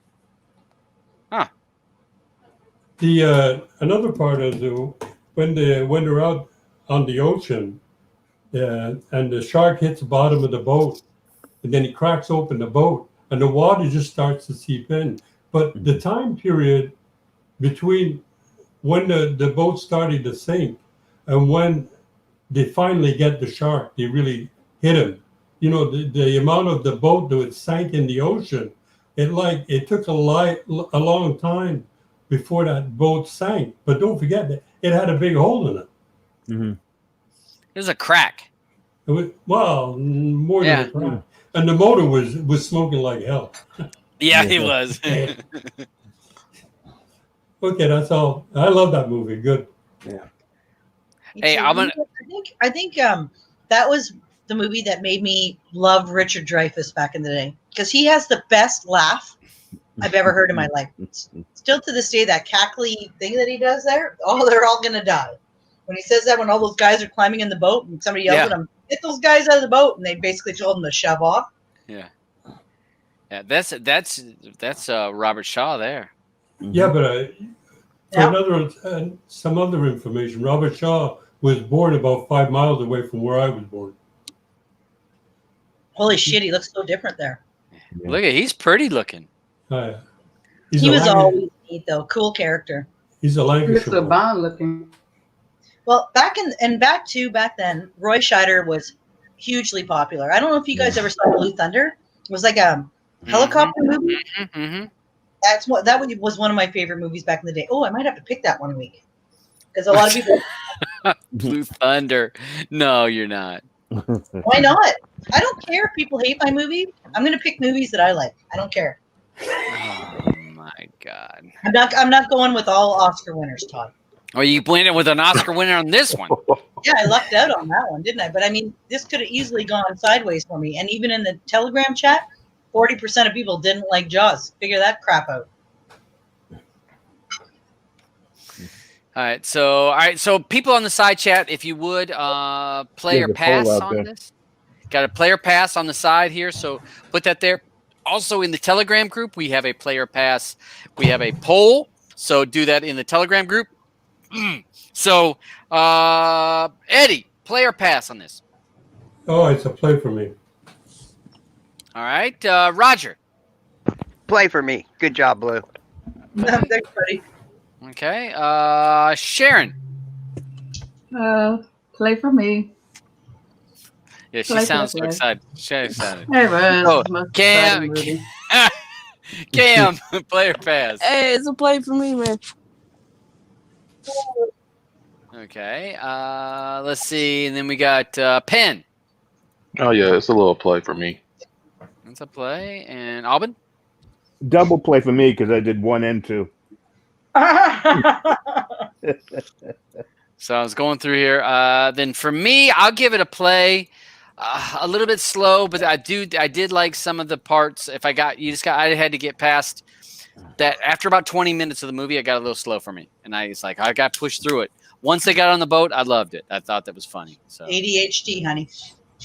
Huh. The another part is when they're out on the ocean, and the shark hits the bottom of the boat, and then he cracks open the boat, and the water just starts to seep in. But the time period between when the boat started to sink and when they finally get the shark, they really hit him. The amount of the boat that sank in the ocean, it took a long time before that boat sank. But don't forget that it had a big hole in it. Mm-hmm. There's a crack. It was, well, more than a crack. And the motor was smoking like hell. Yeah, he was. Okay, that's all. I love that movie. Good. Yeah. Hey, I think that was the movie that made me love Richard Dreyfuss back in the day, because he has the best laugh I've ever heard in my life. Still to this day, that cackly thing that he does there, they're all gonna die. When he says that, when all those guys are climbing in the boat and somebody yells at him, "Get those guys out of the boat," and they basically told him to shove off. Yeah, that's Robert Shaw there. Yeah, but some other information. Robert Shaw was born about 5 miles away from where I was born. Holy shit, he looks so different there. Yeah. Look he's pretty looking. He was always neat though, cool character. He's a Lancashire. Mr. Bond looking. Well, back then, Roy Scheider was hugely popular. I don't know if you guys ever saw Blue Thunder. It was like a helicopter movie. Mm-hmm. That was one of my favorite movies back in the day. Oh, I might have to pick that one week, because a lot of people. Blue Thunder. No, you're not. Why not? I don't care if people hate my movie. I'm going to pick movies that I like. I don't care. Oh my God. I'm not going with all Oscar winners, Todd. Oh, you blended with an Oscar winner on this one. Yeah, I lucked out on that one, didn't I? But I mean, this could have easily gone sideways for me. And even in the Telegram chat, 40% of people didn't like Jaws. Figure that crap out. All right, so people on the side chat, if you would, player pass on this. Got a player pass on the side here, so put that there. Also in the Telegram group, we have a player pass. We have a poll, so do that in the Telegram group. So, Eddie, player pass on this. Oh, it's a play for me. All right, Roger. Play for me. Good job, Blue. Thanks, buddy. Okay, Sharon. Play for me. Yeah, she Play, sounds play, so play. excited. She's excited. Hey, man, Oh, it's the most Cam, exciting movie. Cam, player pass. Hey, it's a play for me, man. Okay, let's see, and then we got Penn. Oh yeah, it's a little play for me. That's a play, and Alban. Double play for me because I did 1 and 2. So I was going through here. Then for me, I'll give it a play. A little bit slow, but I did like some of the parts. I had to get past that. After about 20 minutes of the movie, it got a little slow for me, and I got pushed through it. Once they got on the boat, I loved it. I thought that was funny. So ADHD, honey.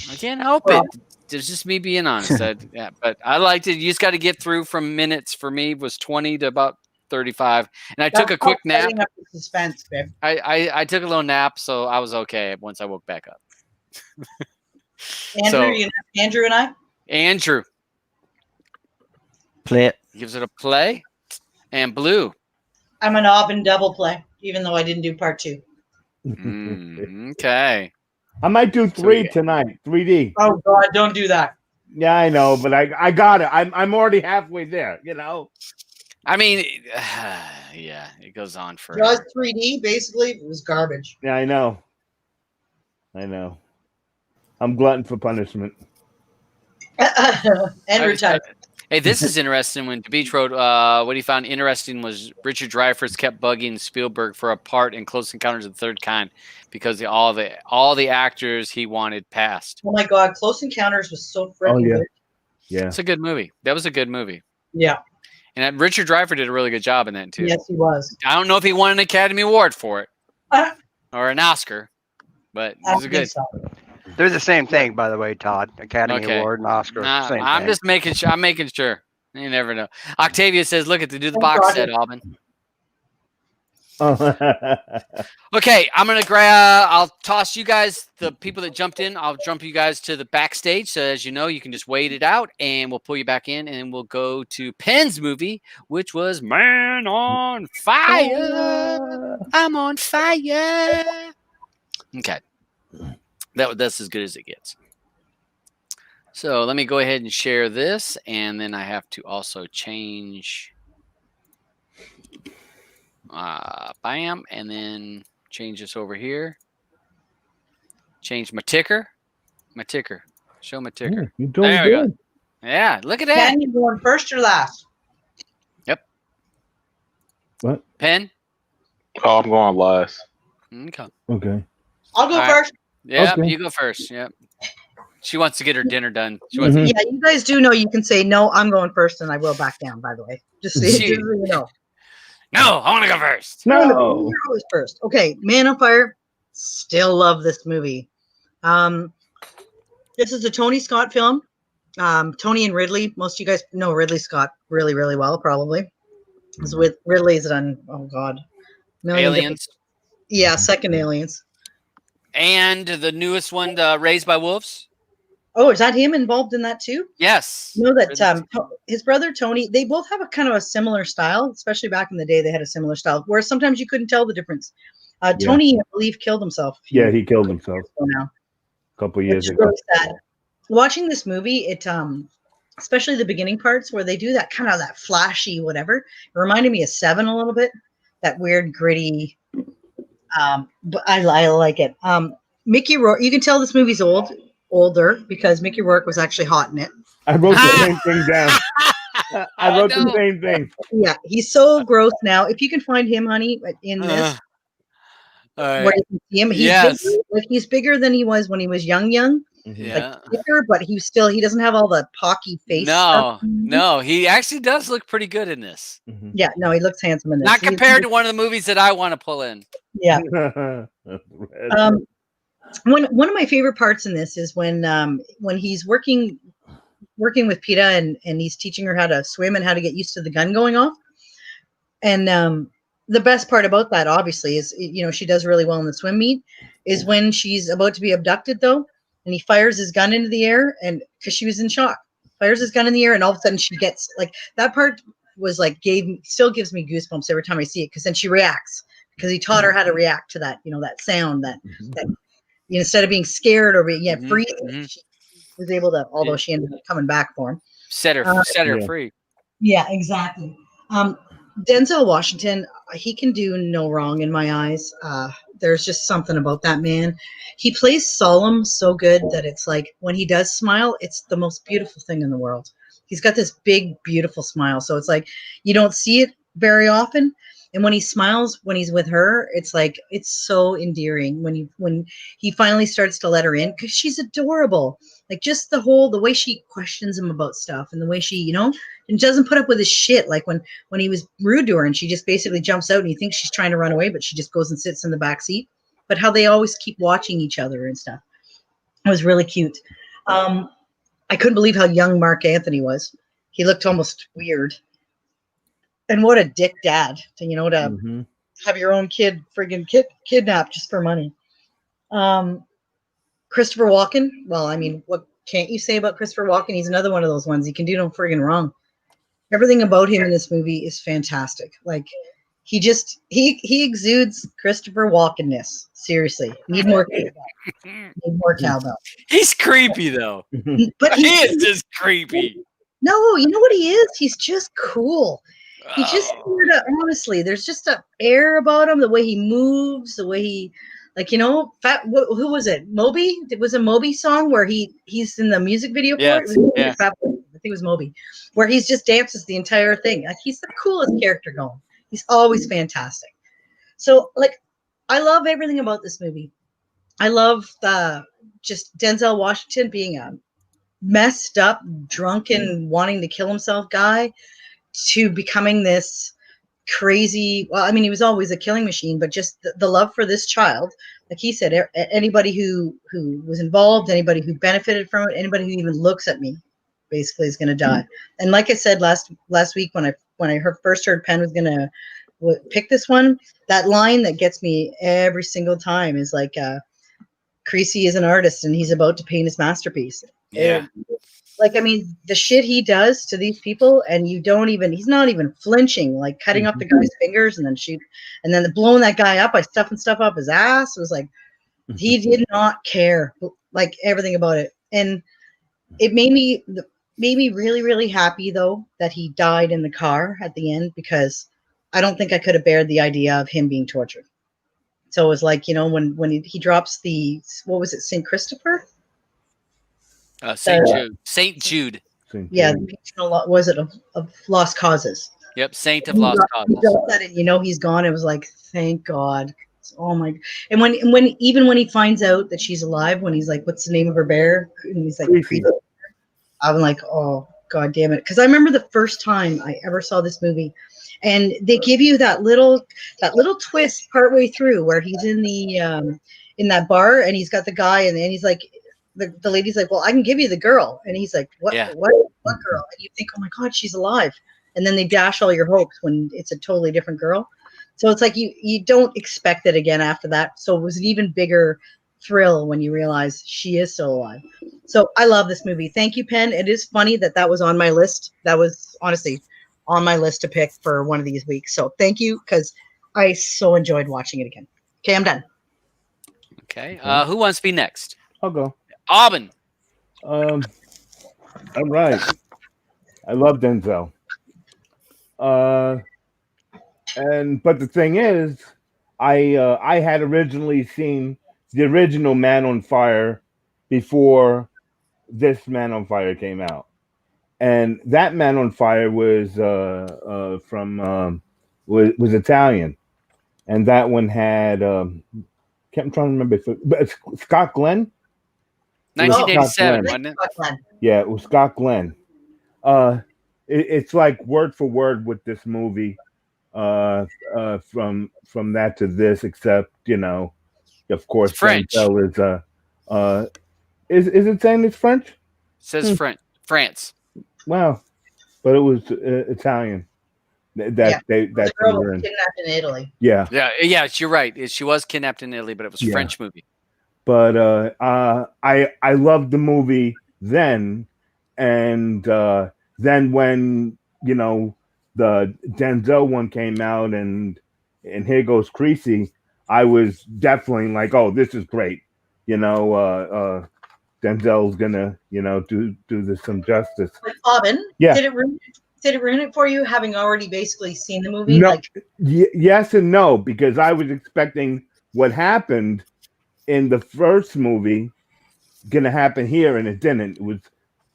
I can't help it. It's just me being honest. Yeah, but I liked it. You just got to get through from minutes. For me, was 20 to about 35, and I took a quick nap. Setting up the suspense, babe. I took a little nap, so I was okay once I woke back up. Andrew and I. Andrew Play it. gives it a play, and Blue. I'm an Aubin double play, even though I didn't do part 2. Okay. I might do 3 tonight. 3D. Oh God, don't do that. Yeah, I know, but I got it. I'm already halfway there. You know. I mean, yeah, it goes on for. Jaws 3D basically it was garbage. Yeah, I know. I'm glutton for punishment. Andrew type. Hey, this is interesting. When Beach wrote, what he found interesting was Richard Dreyfuss kept bugging Spielberg for a part in Close Encounters of the Third Kind because all the actors he wanted passed. Oh my God, Close Encounters was so freaking good. Yeah, it's a good movie. That was a good movie. Yeah, and Richard Dreyfuss did a really good job in that too. Yes, he was. I don't know if he won an Academy Award for it or an Oscar, but it was good. So. They're the same thing, by the way, Todd. Academy Award and Oscar. Same I'm thing. just making sure. I'm making sure. You never know. Octavia says, "Look at do the box set, Alban." Okay, I'm gonna grab. I'll toss you guys the people that jumped in. I'll jump you guys to the backstage, so as you know, you can just wait it out, and we'll pull you back in, and we'll go to Penn's movie, which was Man on Fire. I'm on fire. Okay, that's as good as it gets. So let me go ahead and share this, and then I have to also change. Bam, and then change this over here. Change my ticker. Show my ticker. You're doing there we good. go. Yeah, look at that. Pen, you going first or last? Yep. What? Pen. Oh, I'm going last. Okay. I'll go first. Yeah, Okay. you go first. Yep. She wants to get her dinner done. She Mm-hmm. wants Yeah, you guys do know you can say no. I'm going first, and I will back down. By the way, just so you know. No, I want to go first. No, you're always first. Okay, Man on Fire. Still love this movie. This is a Tony Scott film. Tony and Ridley. Most of you guys know Ridley Scott really, really well, probably. It's with Ridley's done. Oh God, Aliens. Yeah, second Aliens. And the newest one, Raised by Wolves. Oh, is that him involved in that too? Yes. You know that his brother Tony, they both have a kind of a similar style, especially back in the day. They had a similar style where sometimes you couldn't tell the difference. Tony, I believe, killed himself. Yeah, he killed himself now. a couple of years It's ago. really sad. Watching this movie, it especially the beginning parts where they do that kind of that flashy whatever. It reminded me of Seven a little bit. That weird gritty. But I like it. Mickey Rourke. You can tell this movie's older because Mickey Rourke was actually hot in it. I wrote the same thing down. I wrote the same thing. Yeah, he's so gross now. If you can find him, honey, in this, where you can see him, he's bigger than he was when he was young. Yeah, like bigger, but he doesn't have all the pocky face. No, he actually does look pretty good in this. Yeah, no, he looks handsome in this. Not compared to one of the movies that I want to pull in. Yeah. One of my favorite parts in this is when he's working with PETA and he's teaching her how to swim and how to get used to the gun going off. And the best part about that, obviously, is she does really well in the swim meet. Is when she's about to be abducted though, and he fires his gun into the air, and because she was in shock, fires his gun in the air, and all of a sudden she gets like that part was like still gives me goosebumps every time I see it because then she reacts because he taught her how to react to that, that sound that instead of being scared or being freezing, she was able to, although she ended up coming back for him. Set her free. Yeah, exactly. Denzel Washington, he can do no wrong in my eyes. There's just something about that man. He plays solemn so good that it's like when he does smile, it's the most beautiful thing in the world. He's got this big, beautiful smile. So it's like you don't see it very often. And when he smiles, when he's with her, it's like it's so endearing when he finally starts to let her in because she's adorable. Like just the way she questions him about stuff and the way she, and doesn't put up with his shit. Like when he was rude to her and she just basically jumps out and you think she's trying to run away, but she just goes and sits in the back seat. But how they always keep watching each other and stuff. It was really cute. I couldn't believe how young Mark Anthony was. He looked almost weird. And what a dick dad to have your own kid friggin' kidnapped just for money. Christopher Walken. Well, I mean, what can't you say about Christopher Walken? He's another one of those ones. He can do no friggin' wrong. Everything about him in this movie is fantastic. Like he exudes Christopher Walken-ness. Seriously, need more cowbell. Need more cowbell. He's creepy though. But he is just creepy. No, you know what he is? He's just cool. He's just honestly, there's just an air about him, the way he moves, the way he, who was it? Moby? It was a Moby song where he's in the music video for it. Yeah. I think it was Moby, where he's just dances the entire thing. Like he's the coolest character going. He's always fantastic. So I love everything about this movie. I love just Denzel Washington being a messed up, drunken, wanting to kill himself guy to becoming this crazy, well, I mean, he was always a killing machine, but just the love for this child, like he said, anybody who was involved, anybody who benefited from it, anybody who even looks at me, basically is going to die. And like I said last week when I first heard Penn was going to pick this one, that line that gets me every single time is like, Creasy is an artist and he's about to paint his masterpiece. Yeah. I mean, the shit he does to these people, and he's not even flinching, like cutting up the guy's fingers and then blowing that guy up by stuffing stuff up his ass. It was like, he did not care, like everything about it. And it made me really, really happy though, that he died in the car at the end, because I don't think I could have bared the idea of him being tortured. So it was like, when he drops what was it? St. Christopher? St. Jude. Yeah, was it of Lost Causes? Yep, Saint of Lost Causes. That and he's gone. It was like, thank God. Oh my! And when he finds out that she's alive, when he's like, "What's the name of her bear?" and he's like, I'm like, "Oh God damn it!" Because I remember the first time I ever saw this movie, and they give you that little twist partway through where he's in in that bar and he's got the guy and he's like. The lady's like, well, I can give you the girl. And he's like, what girl? And you think, oh my God, she's alive. And then they dash all your hopes when it's a totally different girl. So it's like you don't expect it again after that. So it was an even bigger thrill when you realize she is still alive. So I love this movie. Thank you, Penn. It is funny that was on my list. That was honestly on my list to pick for one of these weeks. So thank you, because I so enjoyed watching it again. Okay, I'm done. Okay. Who wants to be next? I'll go. Aubin. All right. I love Denzel. But the thing is, I had originally seen the original Man on Fire before this Man on Fire came out, and that Man on Fire was was Italian, and that one had I'm trying to remember, but Scott Glenn. 1987, wasn't it? Yeah, it was Scott Glenn. It's like word for word with this movie, from that to this, except of course, it's French. Denzel is it saying it's French? It says France. Wow, but it was Italian. The girl was kidnapped in Italy. Yeah. You're right. She was kidnapped in Italy, but it was a French movie. But I loved the movie then, and then when the Denzel one came out, and here goes Creasy, I was definitely like, oh, this is great. Denzel's gonna do this some justice. But Bobbin, Yeah. did it ruin it for you, having already basically seen the movie? No, Like, yes and no, because I was expecting what happened in the first movie gonna happen here, and it didn't. It was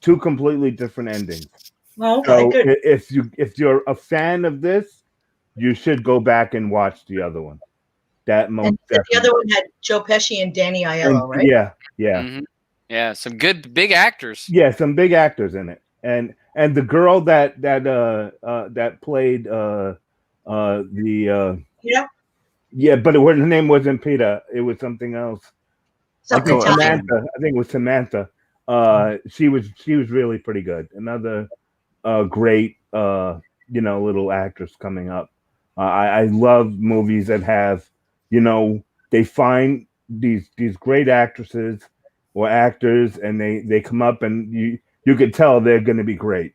two completely different endings. well, okay, So good. if you're a fan of this, you should go back and watch the other one. That most And the other one had Joe Pesci and Danny Aiello, right? Yeah. Mm-hmm. Yeah, some good big actors. Yeah, some big actors in it, and the girl that played yeah, but her name wasn't Peter. It was something else. Something Italian. Samantha. I think it was Samantha. She was really pretty good. Another great little actress coming up. I love movies that have they find these great actresses or actors, and they come up, and you could tell they're going to be great.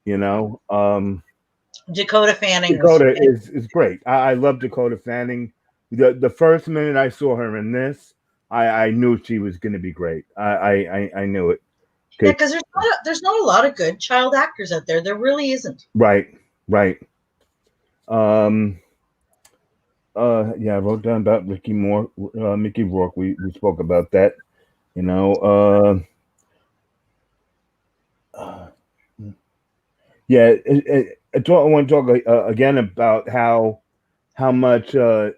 Dakota Fanning. Dakota is great. I love Dakota Fanning. The first minute I saw her in this, I knew she was going to be great. I knew it. Yeah, because there's not a lot of good child actors out there. There really isn't. Right. Yeah, I wrote down about Mickey Rourke. We spoke about that. Yeah, I want to talk again about how much the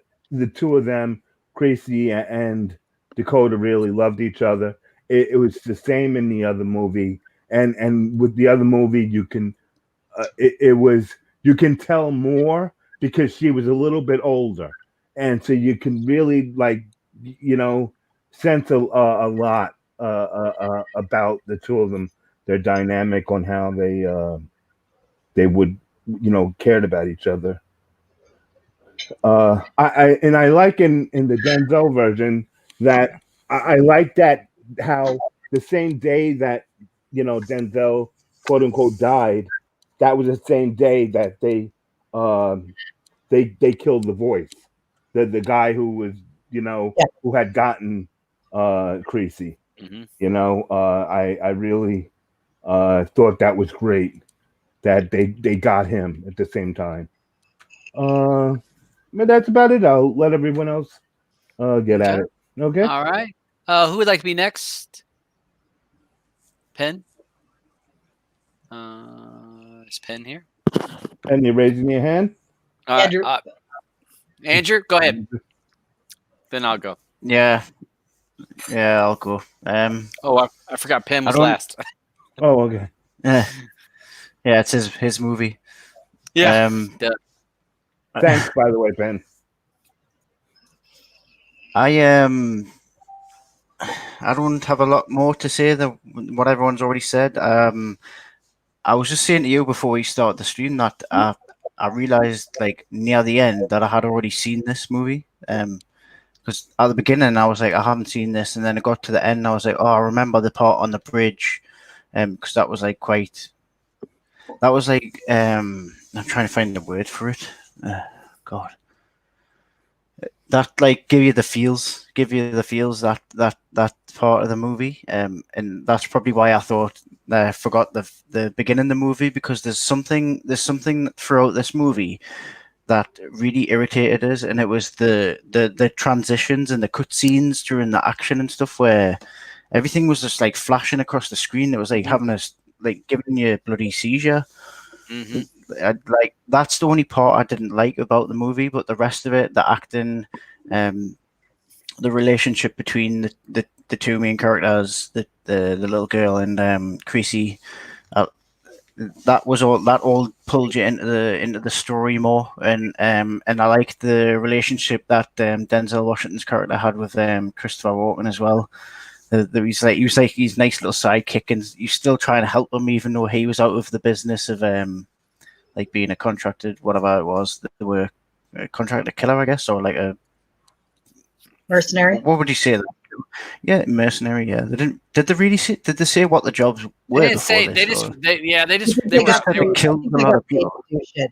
two of them, Creasy and Dakota, really loved each other. It was the same in the other movie, and with the other movie, you can you can tell more because she was a little bit older, and so you can really sense a lot about the two of them, their dynamic on how they would cared about each other. I like in the Denzel version that I like that how the same day that Denzel quote unquote died, that was the same day that they killed the voice, the guy who was who had gotten Creasy. Mm-hmm. I really thought that was great that they got him at the same time. But that's about it. I'll let everyone else get at it. Okay. All right. Who would like to be next? Penn? Is Penn here? And you're raising your hand? Andrew. Andrew, go ahead. Then I'll go. Yeah, I'll go. I forgot Penn was last. Oh, okay. Yeah, it's his movie. Yeah. Thanks, by the way, Ben. I don't have a lot more to say than what everyone's already said. I was just saying to you before we started the stream that I realized near the end that I had already seen this movie. Because at the beginning I was like, I haven't seen this, and then I got to the end and I was like, oh, I remember the part on the bridge, because that was I'm trying to find the word for it. God, that give you the feels that part of the movie, and that's probably why I thought I forgot the beginning of the movie, because there's something throughout this movie that really irritated us, and it was the transitions and the cutscenes during the action and stuff where everything was just flashing across the screen. It was having giving you a bloody seizure. Mm-hmm. That's the only part I didn't like about the movie, but the rest of it, the acting, the relationship between the two main characters, the little girl and Creasy, that all pulled you into the story more, and I liked the relationship that Denzel Washington's character had with Christopher Walken as well. He was like his nice little sidekick, and you still trying to help him even though he was out of the business of being a contracted, whatever it was. They were a contracted killer, I guess, or a mercenary. What would you say? Yeah, mercenary. Yeah, they didn't. Did they really say? Did they say what the jobs were They didn't before say. this? They just. or- They were. got They paid- I killed think a they lot got of paid people. to do shit.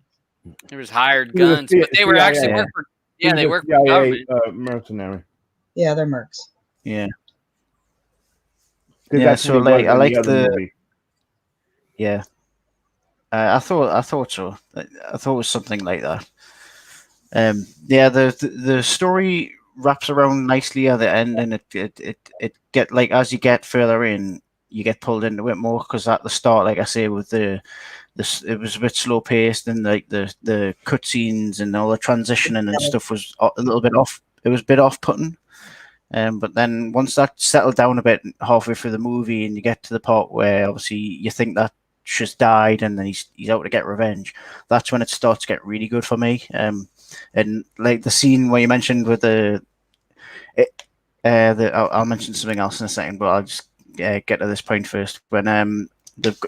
There was hired He was a guns, but they were actually CIA. work for. He Yeah, was they a work for CIA government. mercenary. Yeah, they're mercs. Yeah, Because yeah. that's So what he was like, I in like the other the. movie. Yeah, I thought so. I thought it was something like that. Yeah, the story wraps around nicely at the end, and it get like as you get further in, you get pulled into it more because at the start, like I say, with this it was a bit slow paced, and like the cutscenes and all the transitioning and stuff was a little bit off. It was a bit off putting. But then once that settled down a bit halfway through the movie, and you get to the part where obviously you think that she's died, and then he's out to get revenge. That's when it starts to get really good for me. And like the scene where you mentioned with I'll mention something else in a second, but I'll just get to this point first. When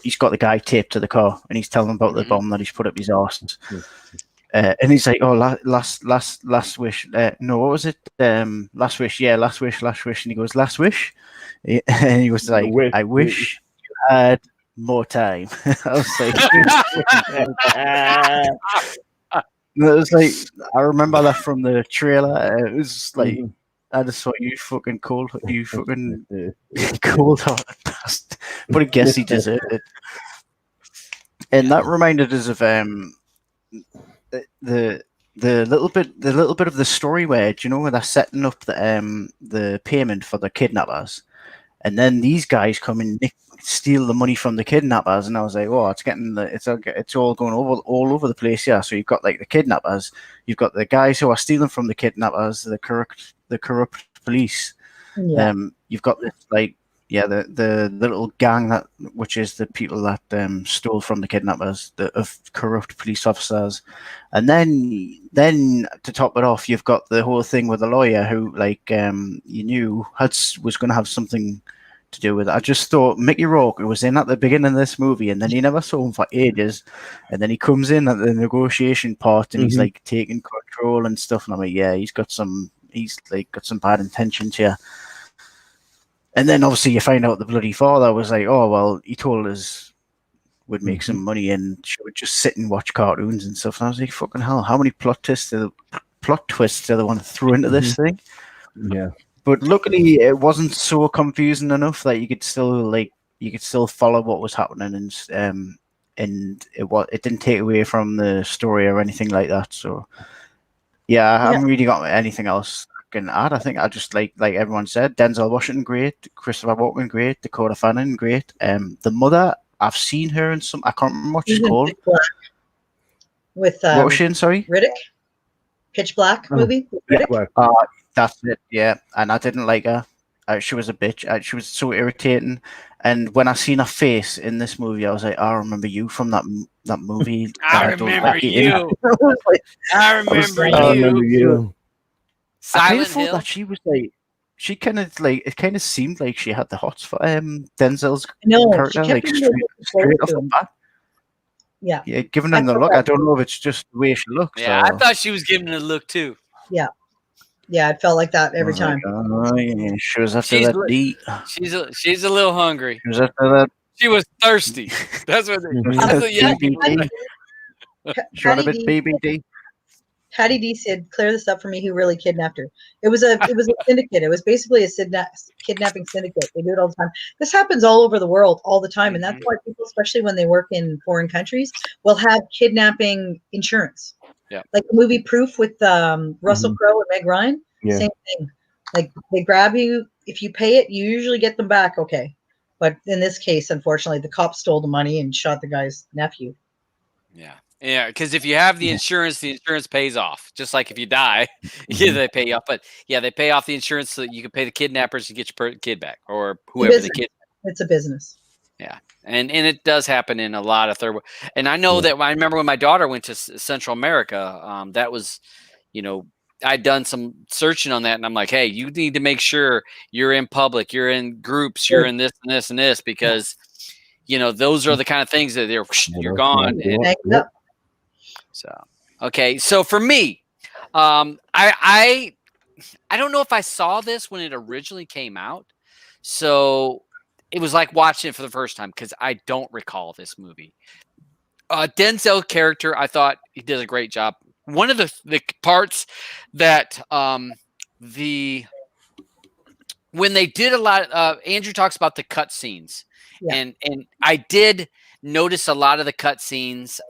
he's got the guy taped to the car, and he's telling him about the bomb that he's put up his arse. And he's like, "Oh, last wish. No, what was it? Last wish. Yeah, last wish. And he goes, "Last wish." And he was like, "I wish you had more time." I was like, it was like I remember that from the trailer. It was just like I just thought you fucking cold hearted bastard. But I guess he deserved it. And that reminded us of the little bit of the story where where they're setting up the payment for the kidnappers, and then these guys come and steal the money from the kidnappers, and I was like, oh, it's all going all over the place. Yeah, so you've got like the kidnappers, you've got the guys who are stealing from the kidnappers, the corrupt police. Yeah. You've got this the little gang which is the people that stole from the kidnappers, of corrupt police officers, and then to top it off, you've got the whole thing with the lawyer who you knew was going to have something to do with it. I just thought Mickey Rourke was in at the beginning of this movie, and then you never saw him for ages, and then he comes in at the negotiation part, and he's like taking control and stuff, and I'm like, yeah, he's got some bad intentions here. And then obviously you find out the bloody father was like, oh, well, he told us we'd make some money and she would just sit and watch cartoons and stuff. And I was like, fucking hell, how many plot twists do they want to throw into this thing? Yeah. But luckily it wasn't so confusing enough that you could still follow what was happening, and it didn't take away from the story or anything like that. So yeah, I haven't really got anything else I can add. I think I just like everyone said, Denzel Washington great, Christopher Walken great, Dakota Fanning great. The mother, I've seen her in some. I can't remember what she's called. With what was she in? Sorry, Riddick. Pitch Black movie. With Riddick. That's it. Yeah, and I didn't like her. She was a bitch. She was so irritating. And when I seen her face in this movie, I was like, I remember you from that movie. I remember you. I remember you. I thought that she was like, she kind of like, it kind of seemed like she had the hots for Denzel's character, like straight off the bat. Yeah. Yeah, giving him the look. I don't know if it's just the way she looks. Yeah, I thought she was giving it a look too. Yeah. Yeah, it felt like that every time. Oh, yeah. She was after that deep. She's a little hungry. She was after that. She was thirsty. That's what BBD. She had a bit BBD. Patty D said, "Clear this up for me. Who really kidnapped her? It was a syndicate. It was basically a kidnapping syndicate. They do it all the time. This happens all over the world all the time, and that's why people, especially when they work in foreign countries, will have kidnapping insurance. Yeah, like the movie Proof with Russell Crowe and Meg Ryan. Yeah. Same thing. Like they grab you. If you pay it, you usually get them back. Okay, but in this case, unfortunately, the cops stole the money and shot the guy's nephew. Yeah. Yeah, because if you have the insurance pays off. Just like if you die, they pay you off. But yeah, they pay off the insurance so that you can pay the kidnappers to get your kid back, or whoever the kid. It's a business. Yeah, and it does happen in a lot of third world. And I know that I remember when my daughter went to Central America. That was, I'd done some searching on that, and I'm like, hey, you need to make sure you're in public, you're in groups, you're in this and this and this, because those are the kind of things that you're gone. So, okay. So for me, I I don't know if I saw this when it originally came out, so it was like watching it for the first time because I don't recall this movie. Denzel character, I thought he did a great job. One of the parts that when they did a lot, Andrew talks about the cut scenes, and I did notice a lot of the cut scenes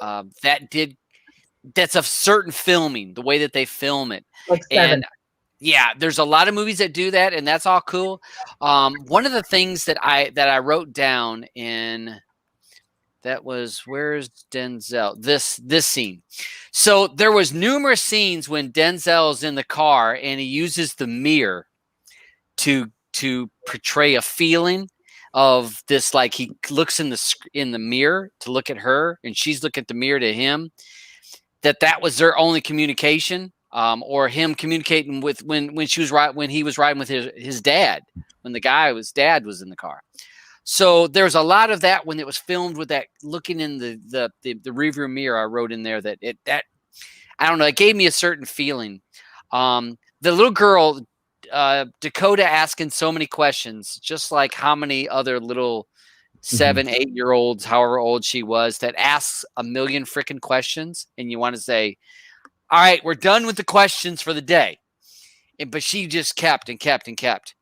that's of certain filming, the way that they film it, Like 7. and yeah, there's a lot of movies that do that, and that's all cool. One of the things that I wrote down in that was, where's Denzel? This scene. So there was numerous scenes when Denzel's in the car and he uses the mirror to portray a feeling of this, like he looks in the mirror to look at her and she's looking at the mirror to him, that was their only communication, or him communicating with when he was riding with his dad, when dad was in the car. So there's a lot of that when it was filmed with that looking in the rearview mirror. I wrote in there that I don't know, it gave me a certain feeling. The little girl, Dakota, asking so many questions, just like how many other little 7, 8-year-olds, however old she was, that asks a million freaking questions, and you want to say, all right, we're done with the questions for the day. But she just kept and kept and kept.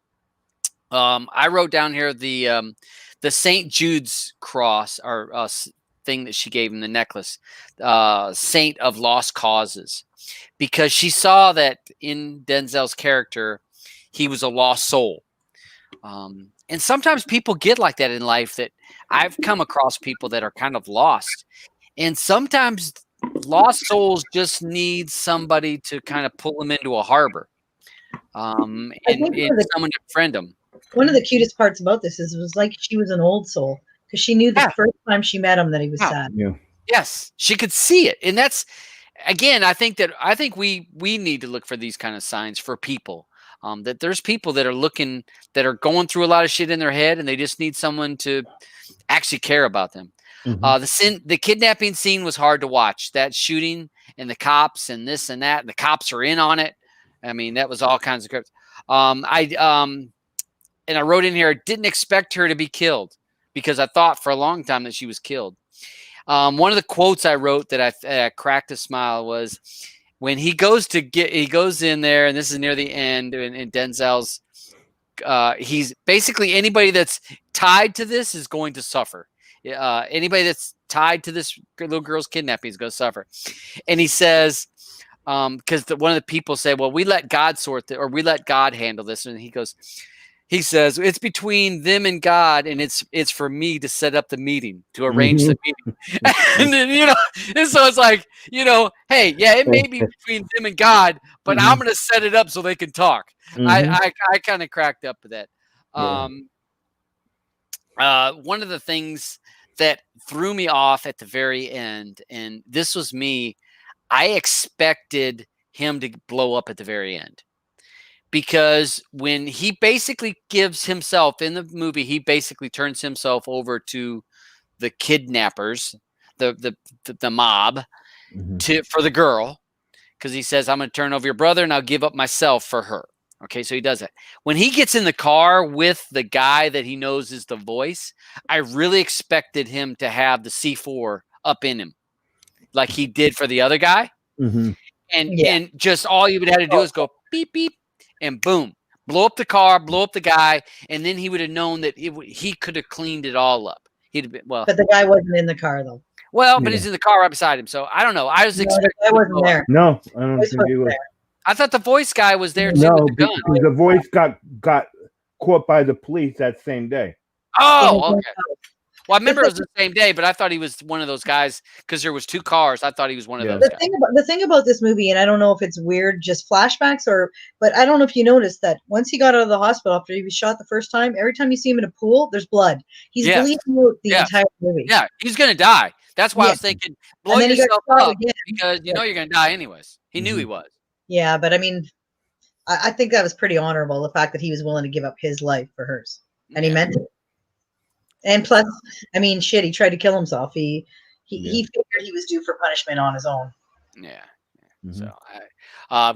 I wrote down here the St. Jude's cross, or thing that she gave him, the necklace, Saint of Lost Causes, because she saw that in Denzel's character, he was a lost soul. And sometimes people get like that in life, that I've come across people that are kind of lost. And sometimes lost souls just need somebody to kind of pull them into a harbor, and someone to befriend them. One of the cutest parts about this is it was like she was an old soul, because she knew the first time she met him that he was sad. Yeah. Yes, she could see it. And that's, again, I think we need to look for these kind of signs for people. That there's people that are going through a lot of shit in their head, and they just need someone to actually care about them. The kidnapping scene was hard to watch. That shooting and the cops and this and that, and the cops are in on it. I mean, that was all kinds of crap. And I wrote in here, I didn't expect her to be killed, because I thought for a long time that she was killed. One of the quotes I wrote that I cracked a smile was when he goes in there, and this is near the end, and Denzel's, he's basically, anybody that's tied to this is going to suffer. Anybody that's tied to this little girl's kidnapping is going to suffer. And he says, because one of the people say, well, we let God or we let God handle this. And he says, it's between them and God, and it's for me to set up the meeting, to arrange the meeting. And then, and so it's like, hey, yeah, it may be between them and God, but I'm going to set it up so they can talk. I kind of cracked up with that. One of the things that threw me off at the very end, and this was me, I expected him to blow up at the very end. Because when he basically gives himself in the movie, he basically turns himself over to the kidnappers, the mob, for the girl, because he says, I'm going to turn over your brother and I'll give up myself for her. Okay, so he does that. When he gets in the car with the guy that he knows is the voice, I really expected him to have the C4 up in him, like he did for the other guy. And just all he would have to do is go beep, beep, and boom, blow up the car, blow up the guy, and then he would have known that he could have cleaned it all up. He'd have been, well, but the guy wasn't in the car though. Well, but he's in the car right beside him, so I don't know. I was expecting. The guy wasn't there. No, I don't think he was. I thought the voice guy was there too. No, with the gun. because the voice got caught by the police that same day. Oh, okay. Well, I remember it was the same day, but I thought he was one of those guys because there was 2 cars. I thought he was one of those guys. The thing about this movie, and I don't know if it's weird, just flashbacks, but I don't know if you noticed that once he got out of the hospital after he was shot the first time, every time you see him in a pool, there's blood. He's bleeding out the entire movie. Yeah, he's gonna die. That's why I was thinking, blow yourself up because you're gonna die anyways. He knew he was. Yeah, but I mean, I think that was pretty honorable, the fact that he was willing to give up his life for hers, and he meant it. And plus, I mean, he tried to kill himself. He figured he was due for punishment on his own. Yeah. So,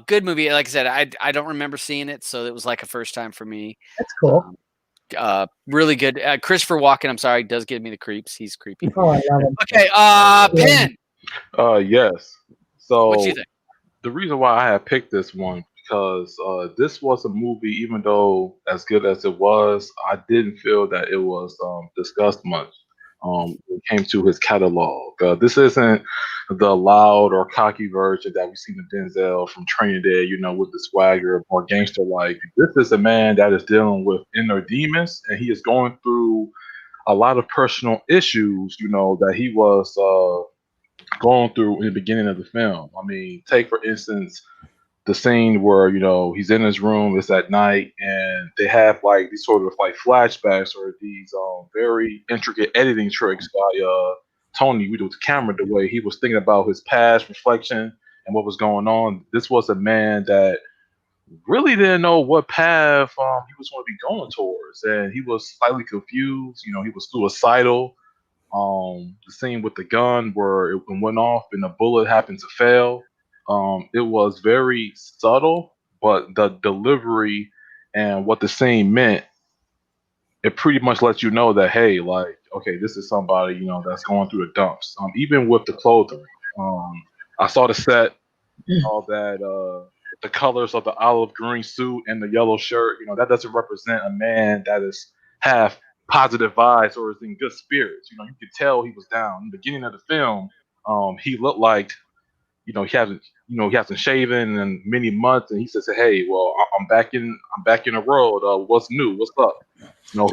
good movie. Like I said, I don't remember seeing it, so it was like a first time for me. That's cool. Really good. Christopher Walken, I'm sorry, does give me the creeps. He's creepy. Oh, I love him. Okay, Penn. Yes. What So you think? the reason why I had picked this one because this was a movie, even though as good as it was, I didn't feel that it was discussed much. When it came to his catalog. This isn't the loud or cocky version that we've seen of Denzel from Training Day, with the swagger, more gangster like. This is a man that is dealing with inner demons, and he is going through a lot of personal issues, that he was going through in the beginning of the film. I mean, take for instance the scene where he's in his room, it's at night, and they have like these sort of like flashbacks or these very intricate editing tricks by Tony with the camera, the way he was thinking about his past reflection and what was going on. This was a man that really didn't know what path he was going to be going towards, and he was slightly confused. He was suicidal. The scene with the gun where it went off and the bullet happened to fail. It was very subtle, but the delivery and what the scene meant, it pretty much lets you know that, hey, like, okay, this is somebody that's going through the dumps. Even with the clothing, I saw the set, all that the colors of the olive green suit and the yellow shirt. That doesn't represent a man that is half positive vibes or is in good spirits. You could tell he was down. In the beginning of the film, he looked like he hasn't shaven in many months, and he says, "Hey, well, I'm back in the world. What's new? What's up?"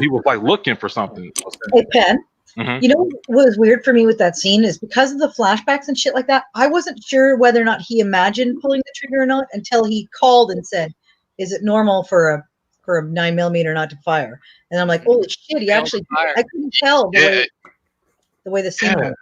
He was like looking for something. Hey, Penn. Mhm. You know what was weird for me with that scene is because of the flashbacks and shit like that, I wasn't sure whether or not he imagined pulling the trigger or not until he called and said, "Is it normal for a 9mm not to fire?" And I'm like, "Holy shit!" He actually, I couldn't tell the way the scene was.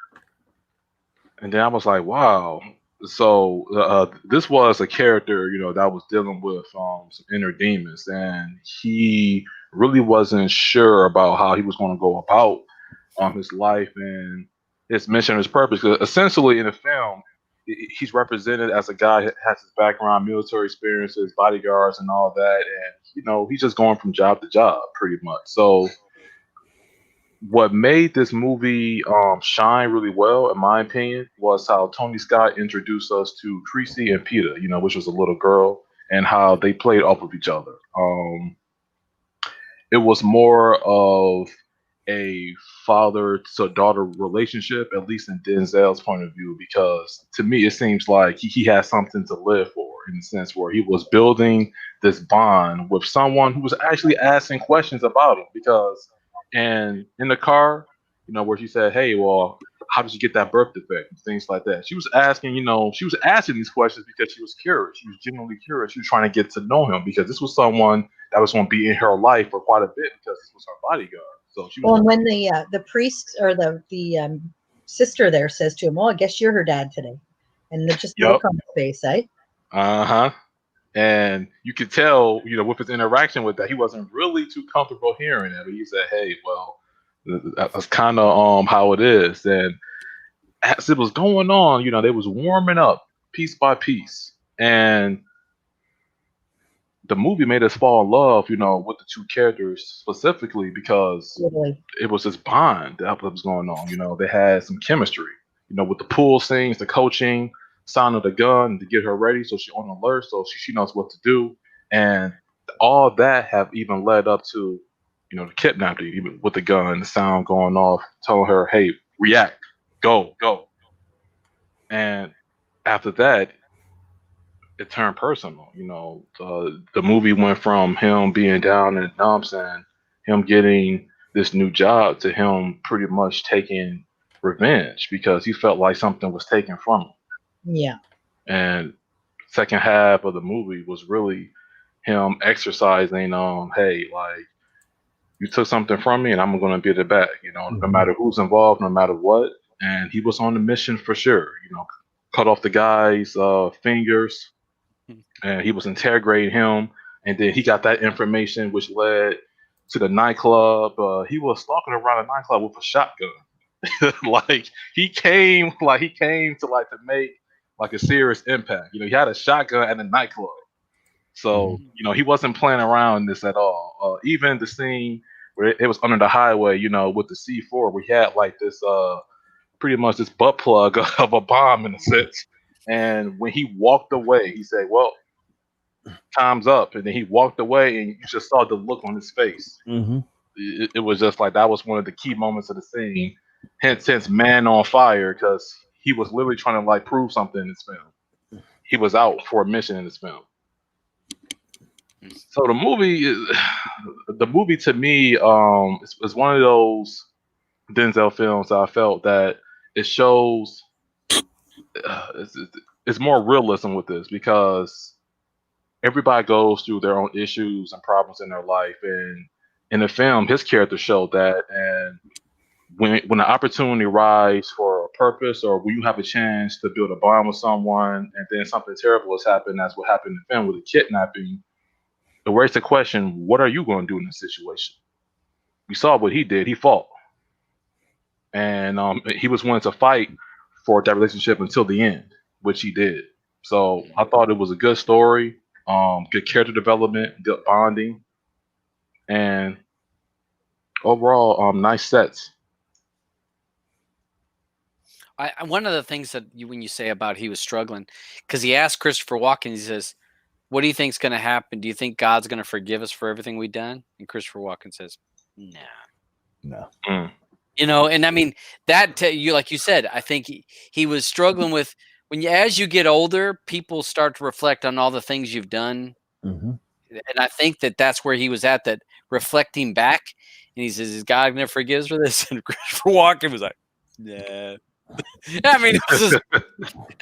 And then I was like, wow. So this was a character, that was dealing with some inner demons, and he really wasn't sure about how he was going to go about his life and his mission, his purpose. 'Cause essentially, in the film, he's represented as a guy that has his background, military experiences, bodyguards, and all that, and he's just going from job to job, pretty much. So what made this movie shine really well, in my opinion, was how Tony Scott introduced us to Tracy and Peter, which was a little girl, and how they played off of each other. It was more of a father to daughter relationship, at least in Denzel's point of view, because to me it seems like he has something to live for in the sense where he was building this bond with someone who was actually asking questions about him. Because and in the car, where she said, "Hey, well, how did you get that birth defect?" and things like that. She was asking these questions because she was curious. She was genuinely curious. She was trying to get to know him because this was someone that was going to be in her life for quite a bit because this was her bodyguard. So she was. Well, and when the priest or the sister there says to him, "Well, I guess you're her dad today," and just the look on his face, eh? Uh-huh. And you could tell, with his interaction with that, he wasn't really too comfortable hearing it. But he said, "Hey, well, that's kind of how it is." And as it was going on, they was warming up piece by piece, and the movie made us fall in love, with the two characters specifically because Literally. it was this bond that was going on. They had some chemistry, with the pool scenes, the coaching, sound of the gun to get her ready so she's on alert, so she knows what to do. And all that have even led up to, the kidnapping, even with the gun, the sound going off, telling her, "Hey, react, go, go." And after that, it turned personal. The movie went from him being down in the dumps and him getting this new job to him pretty much taking revenge because he felt like something was taken from him. Yeah. And second half of the movie was really him exercising on, hey, like you took something from me and I'm going to get it back. No matter who's involved, no matter what. And he was on the mission for sure. Cut off the guy's fingers, and he was interrogating him, and then he got that information which led to the nightclub. He was stalking around the nightclub with a shotgun. Like he came to make like a serious impact. You know, he had a shotgun at a nightclub. So, you know, he wasn't playing around this at all. Even the scene where it was under the highway, you know, with the C4, we had like this pretty much this butt plug of a bomb in a sense. And when he walked away, he said, "Well, time's up." And then he walked away, and you just saw the look on his face. It was just like that was one of the key moments of the scene. Hence, man on fire, because he was literally trying to like prove something in this film. He was out for a mission in this film. So the movie to me, is one of those Denzel films that I felt that it shows it's more realism with this, because everybody goes through their own issues and problems in their life, and in the film, his character showed that. And when the opportunity arises for a purpose, or when you have a chance to build a bond with someone, and then something terrible has happened, that's what happened in the film with the kidnapping. It raises the question: what are you going to do in this situation? You saw what he did; he fought, and he was willing to fight for that relationship until the end, which he did. So I thought it was a good story, good character development, good bonding, and overall, nice sets. One of the things that when you say about he was struggling, because he asked Christopher Walken, he says, "What do you think's going to happen? Do you think God's going to forgive us for everything we've done?" And Christopher Walken says, "No." No. You know, and I mean that you, like you said, I think he was struggling with as you get older, people start to reflect on all the things you've done, and I think that's where he was at, that reflecting back, and he says, "Is God going to forgive us for this?" And Christopher Walken was like, "Nah." I mean, it's just,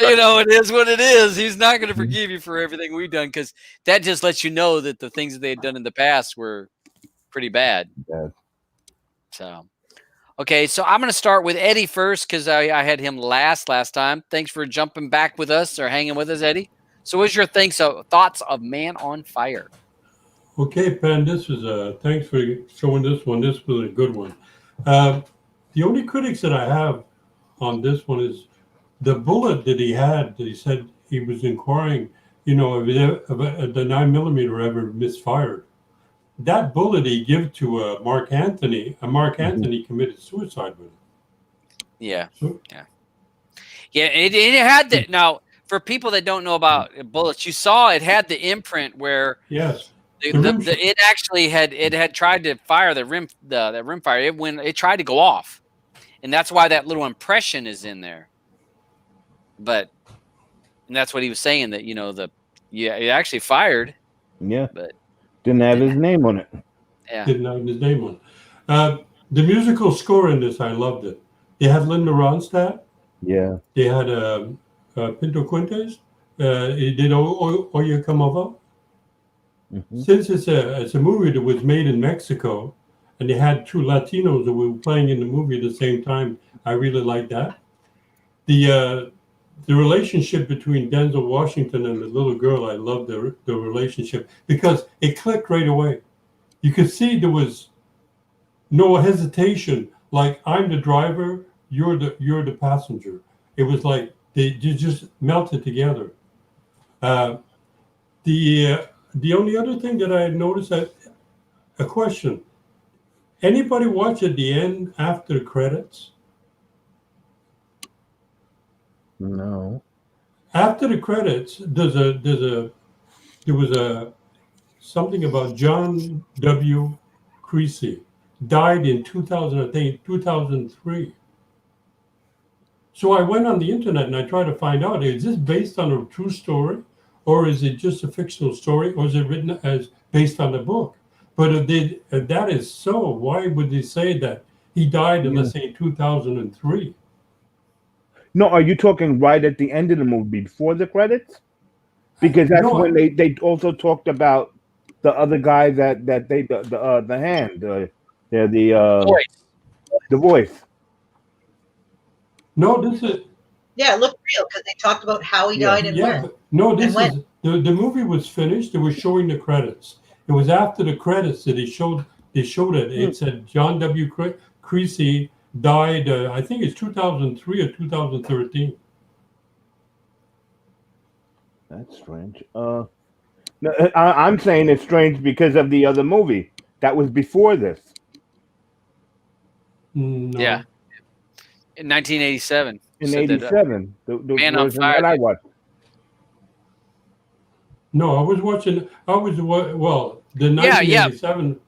you know, it is what it is. He's not going to forgive you for everything we've done, because that just lets you know that the things that they had done in the past were pretty bad. So. Okay, so I'm going to start with Eddie first, because I had him last time. Thanks for jumping back with us or hanging with us, Eddie. So what's your thoughts of Man on Fire? Okay, Pen, this was thanks for showing this one. This was a good one. The only critics that I have on this one is the bullet that he had, that he said he was inquiring, you know, if the 9mm ever misfired. That bullet he gave to Mark Anthony, Anthony committed suicide with it. Yeah. Yeah, it had that. Now, for people that don't know about bullets, you saw it had the imprint where it actually had tried to fire the rim fire. It tried to go off, and that's why that little impression is in there. And that's what he was saying, that, you know, it actually fired. Yeah. But didn't have his name on it. Yeah. Didn't have his name on it. The musical score in this, I loved it. They had Linda Ronstadt. Yeah. They had Pinto Quintes. He did Oye Camova. Since it's a movie that was made in Mexico, and they had two Latinos that were playing in the movie at the same time, I really like that. The relationship between Denzel Washington and the little girl, I love the relationship, because it clicked right away. You could see there was no hesitation. Like, I'm the driver, you're the passenger. It was like they just melted together. The only other thing that I had noticed, a question. Anybody watch at the end after the credits? No. After the credits, there was something about John W. Creasy, died in 2003. So I went on the internet and I tried to find out, is this based on a true story, or is it just a fictional story, or is it written as based on the book? But if that is so, why would they say that he died in, let's say, 2003? No, are you talking right at the end of the movie, before the credits? Because that's when they also talked about the other guy that they the hand, the voice. No, this is. Yeah, it looked real, because they talked about how he died and when. No, this is the movie was finished. They were showing the credits. It was after the credits that they showed it. It said John W. Creasy died. I think it's 2003 or 2013. That's strange. No, I'm saying it's strange because of the other movie that was before this. No. Yeah, in 1987. In Said that '87, the Man on version Fire. that I watched. No, I was watching. Well, the Yeah, yeah. 1987.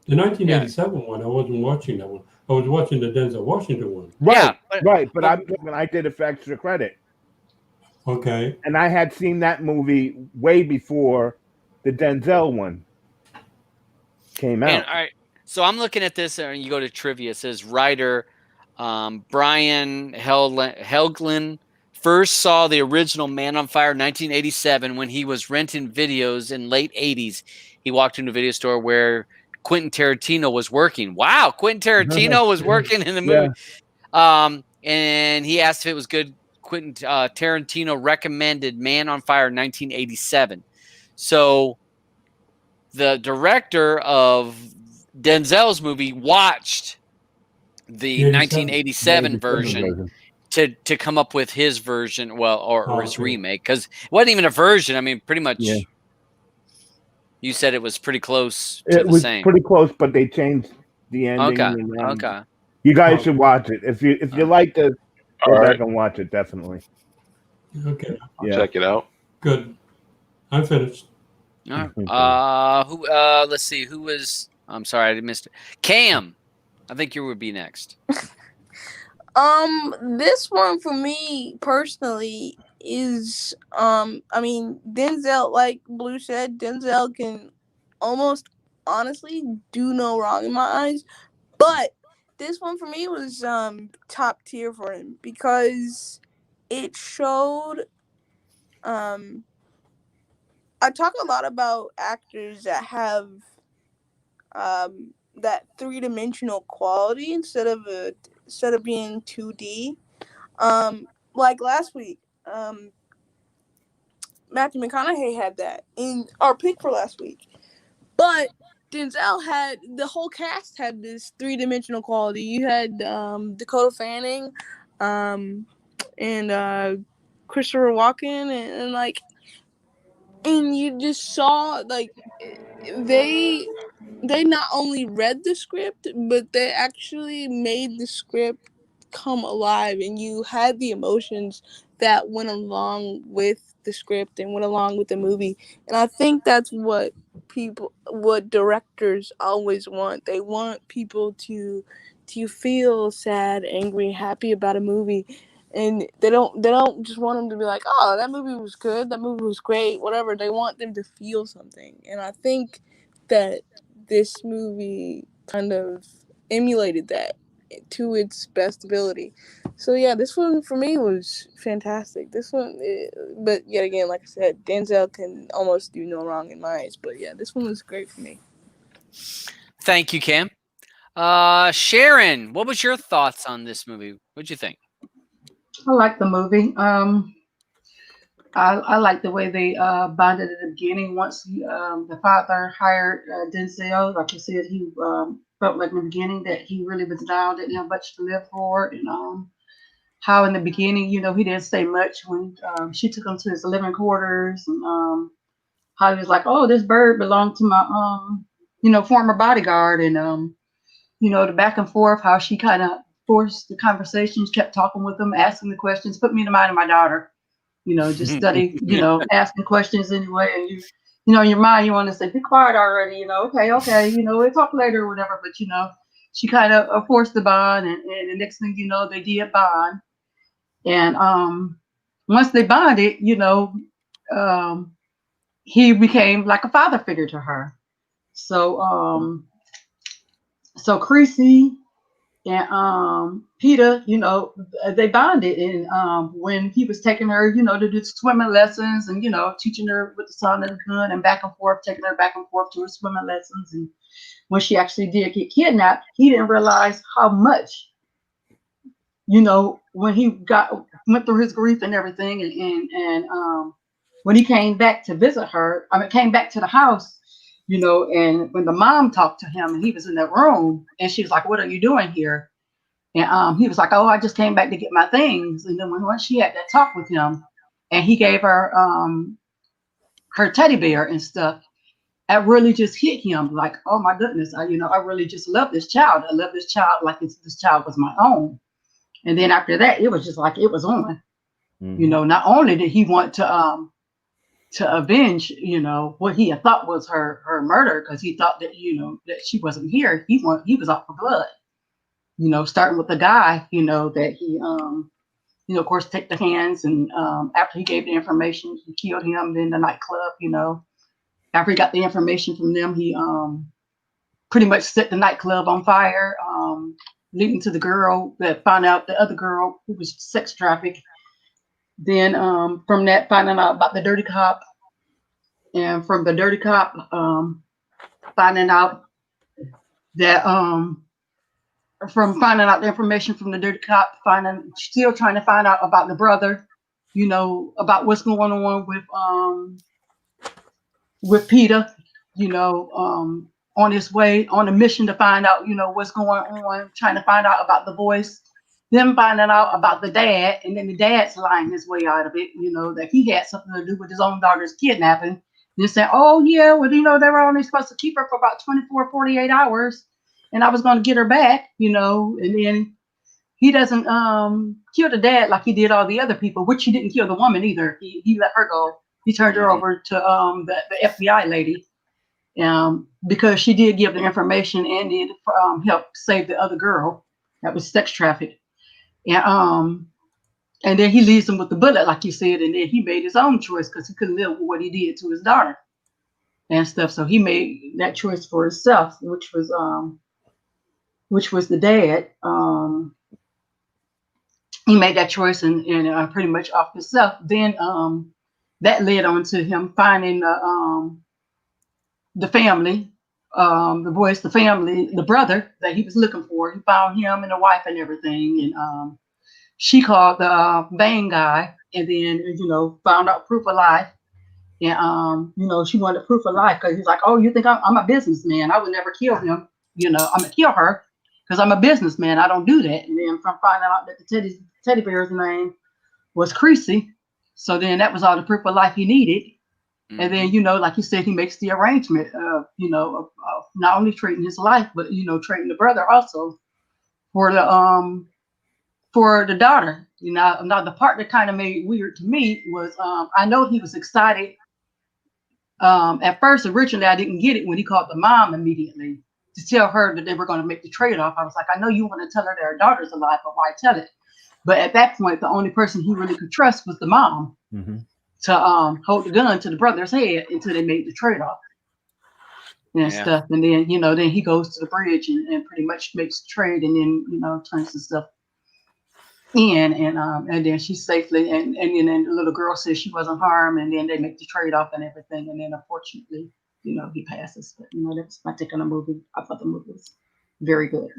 The 1987 one, I wasn't watching that one. I was watching the Denzel Washington one. Right, Yeah, right. But I'm talking. I did it for extra credit, Okay. and I had seen that movie way before the Denzel one came And out. all right, so I'm looking at this, and you go to trivia. It says writer Brian Helgeland first saw the original Man on Fire 1987 when he was renting videos in late 80s. He walked into a video store where Quentin Tarantino was working. Wow, Quentin Tarantino was working in the Yeah. movie. And he asked if it was good. Quentin Tarantino recommended Man on Fire 1987. So the director of Denzel's movie watched the 1987 version to come up with his version, well, or his remake, because it wasn't even a version. I mean, pretty much. Yeah. You said it was pretty close to It the was same. pretty close, but they changed the ending. Okay. And, Okay. You guys should watch it if you like to go All back right. and watch it. Definitely. Okay. I'll check it out. Good. I'm finished. All right. Who? Let's see. Who was? I'm sorry, I missed it. Cam, I think you would be next. This one for me personally is I mean, Denzel, like Blue said, Denzel can almost honestly do no wrong in my eyes. But this one for me was top tier for him because it showed I talk a lot about actors that have that three-dimensional quality instead of being 2D. Like last week, Matthew McConaughey had that in our pick for last week, but Denzel had the whole cast had this three-dimensional quality. You had Dakota Fanning, and Christopher Walken, and like, and you just saw like they not only read the script, but they actually made the script come alive, and you had the emotions that went along with the script and went along with the movie. And I think that's what directors always want. They want people to feel sad, angry, happy about a movie. And they don't just want them to be like, oh, that movie was good, that movie was great, whatever. They want them to feel something. And I think that this movie kind of emulated that to its best ability. So yeah, this one for me was fantastic. This one, but yet again, like I said, Denzel can almost do no wrong in my eyes. But yeah, this one was great for me. Thank you, Cam. Sharon, what was your thoughts on this movie? What'd you think? I like the movie. I like the way they bonded at the beginning. Once the father hired Denzel, like you said, he felt like in the beginning that he really was down, didn't have much to live for, and how in the beginning, you know, he didn't say much when she took him to his living quarters, and how he was like, "Oh, this bird belonged to my former bodyguard," and the back and forth, how she kind of forced the conversations, kept talking with him, asking the questions, put me in the mind of my daughter. Just study, asking questions anyway. And in your mind, you want to say, be quiet already, okay, we'll talk later or whatever. But, she kind of forced the bond. And the next thing you know, they did bond. And once they bonded, he became like a father figure to her. So, Creasy and Peter, they bonded, and when he was taking her, to do swimming lessons, and teaching her with the son and the gun, and back and forth, taking her back and forth to her swimming lessons, and when she actually did get kidnapped, he didn't realize how much, when he went through his grief and everything, and when he came back to visit her, came back to the house. And when the mom talked to him and he was in that room and she was like, "What are you doing here?" And he was like, "Oh, I just came back to get my things." And then once she had that talk with him, and he gave her her teddy bear and stuff. That really just hit him like, oh my goodness, I really just love this child. I love this child like this child was my own. And then after that, it was just like it was on. Not only did he want to avenge, what he had thought was her murder, because he thought that, that she wasn't here. He was out for blood, starting with the guy, that he, of course, take the hands. And after he gave the information, he killed him in the nightclub, After he got the information from them, he pretty much set the nightclub on fire, leading to the girl that found out the other girl who was sex trafficked. Then from that, finding out about the dirty cop. And from the dirty cop, finding out that from finding out the information from the dirty cop, still trying to find out about the brother, about what's going on with Peter, on his way on a mission to find out, what's going on, trying to find out about the voice, then finding out about the dad, and then the dad's lying his way out of it, that he had something to do with his own daughter's kidnapping. And saying, oh yeah, well, they were only supposed to keep her for about 24, 48 hours, and I was going to get her back, and then he doesn't kill the dad like he did all the other people, which he didn't kill the woman either. He let her go. He turned her over to the FBI lady, because she did give the information and did help save the other girl that was sex trafficked. And then he leaves him with the bullet, like you said, and then he made his own choice because he couldn't live with what he did to his daughter and stuff. So he made that choice for himself, which was the dad. He made that choice and pretty much off himself. Then that led on to him finding the family, the family, the brother that he was looking for. He found him and the wife and everything, and she called the Bang guy, and then found out proof of life. And she wanted proof of life because he's like, oh, you think I'm a businessman? I would never kill him. I'm gonna kill her because I'm a businessman. I don't do that. And then from finding out that the teddy bear's name was Creasy, so then that was all the proof of life he needed. Mm-hmm. And then like you said, he makes the arrangement of not only trading his life, but trading the brother also for the daughter. Now the part that kind of made it weird to me was I know he was excited. At first, originally, I didn't get it when he called the mom immediately to tell her that they were going to make the trade-off. I was like, I know you want to tell her their daughter's alive, but why tell it? But at that point, the only person he really could trust was the mom to hold the gun to the brother's head until they made the trade-off and stuff. And then, then he goes to the bridge and pretty much makes the trade, and then, turns the stuff in, and then she's safely, and then the little girl says she wasn't harmed, and then they make the trade-off and everything, and then unfortunately, he passes. But that's my take on the movie. I thought the movie was very good.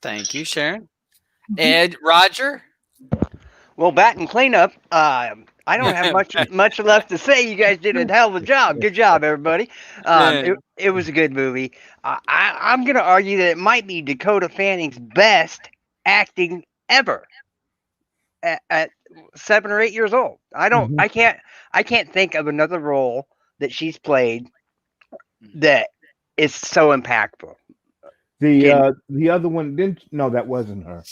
Thank you, Sharon. Ed, Roger. Well, batting cleanup. I don't have much left to say. You guys did a hell of a job. Good job, everybody. It was a good movie. I'm going to argue that it might be Dakota Fanning's best acting ever at 7 or 8 years old. I can't think of another role that she's played that is so impactful. The other one that wasn't her.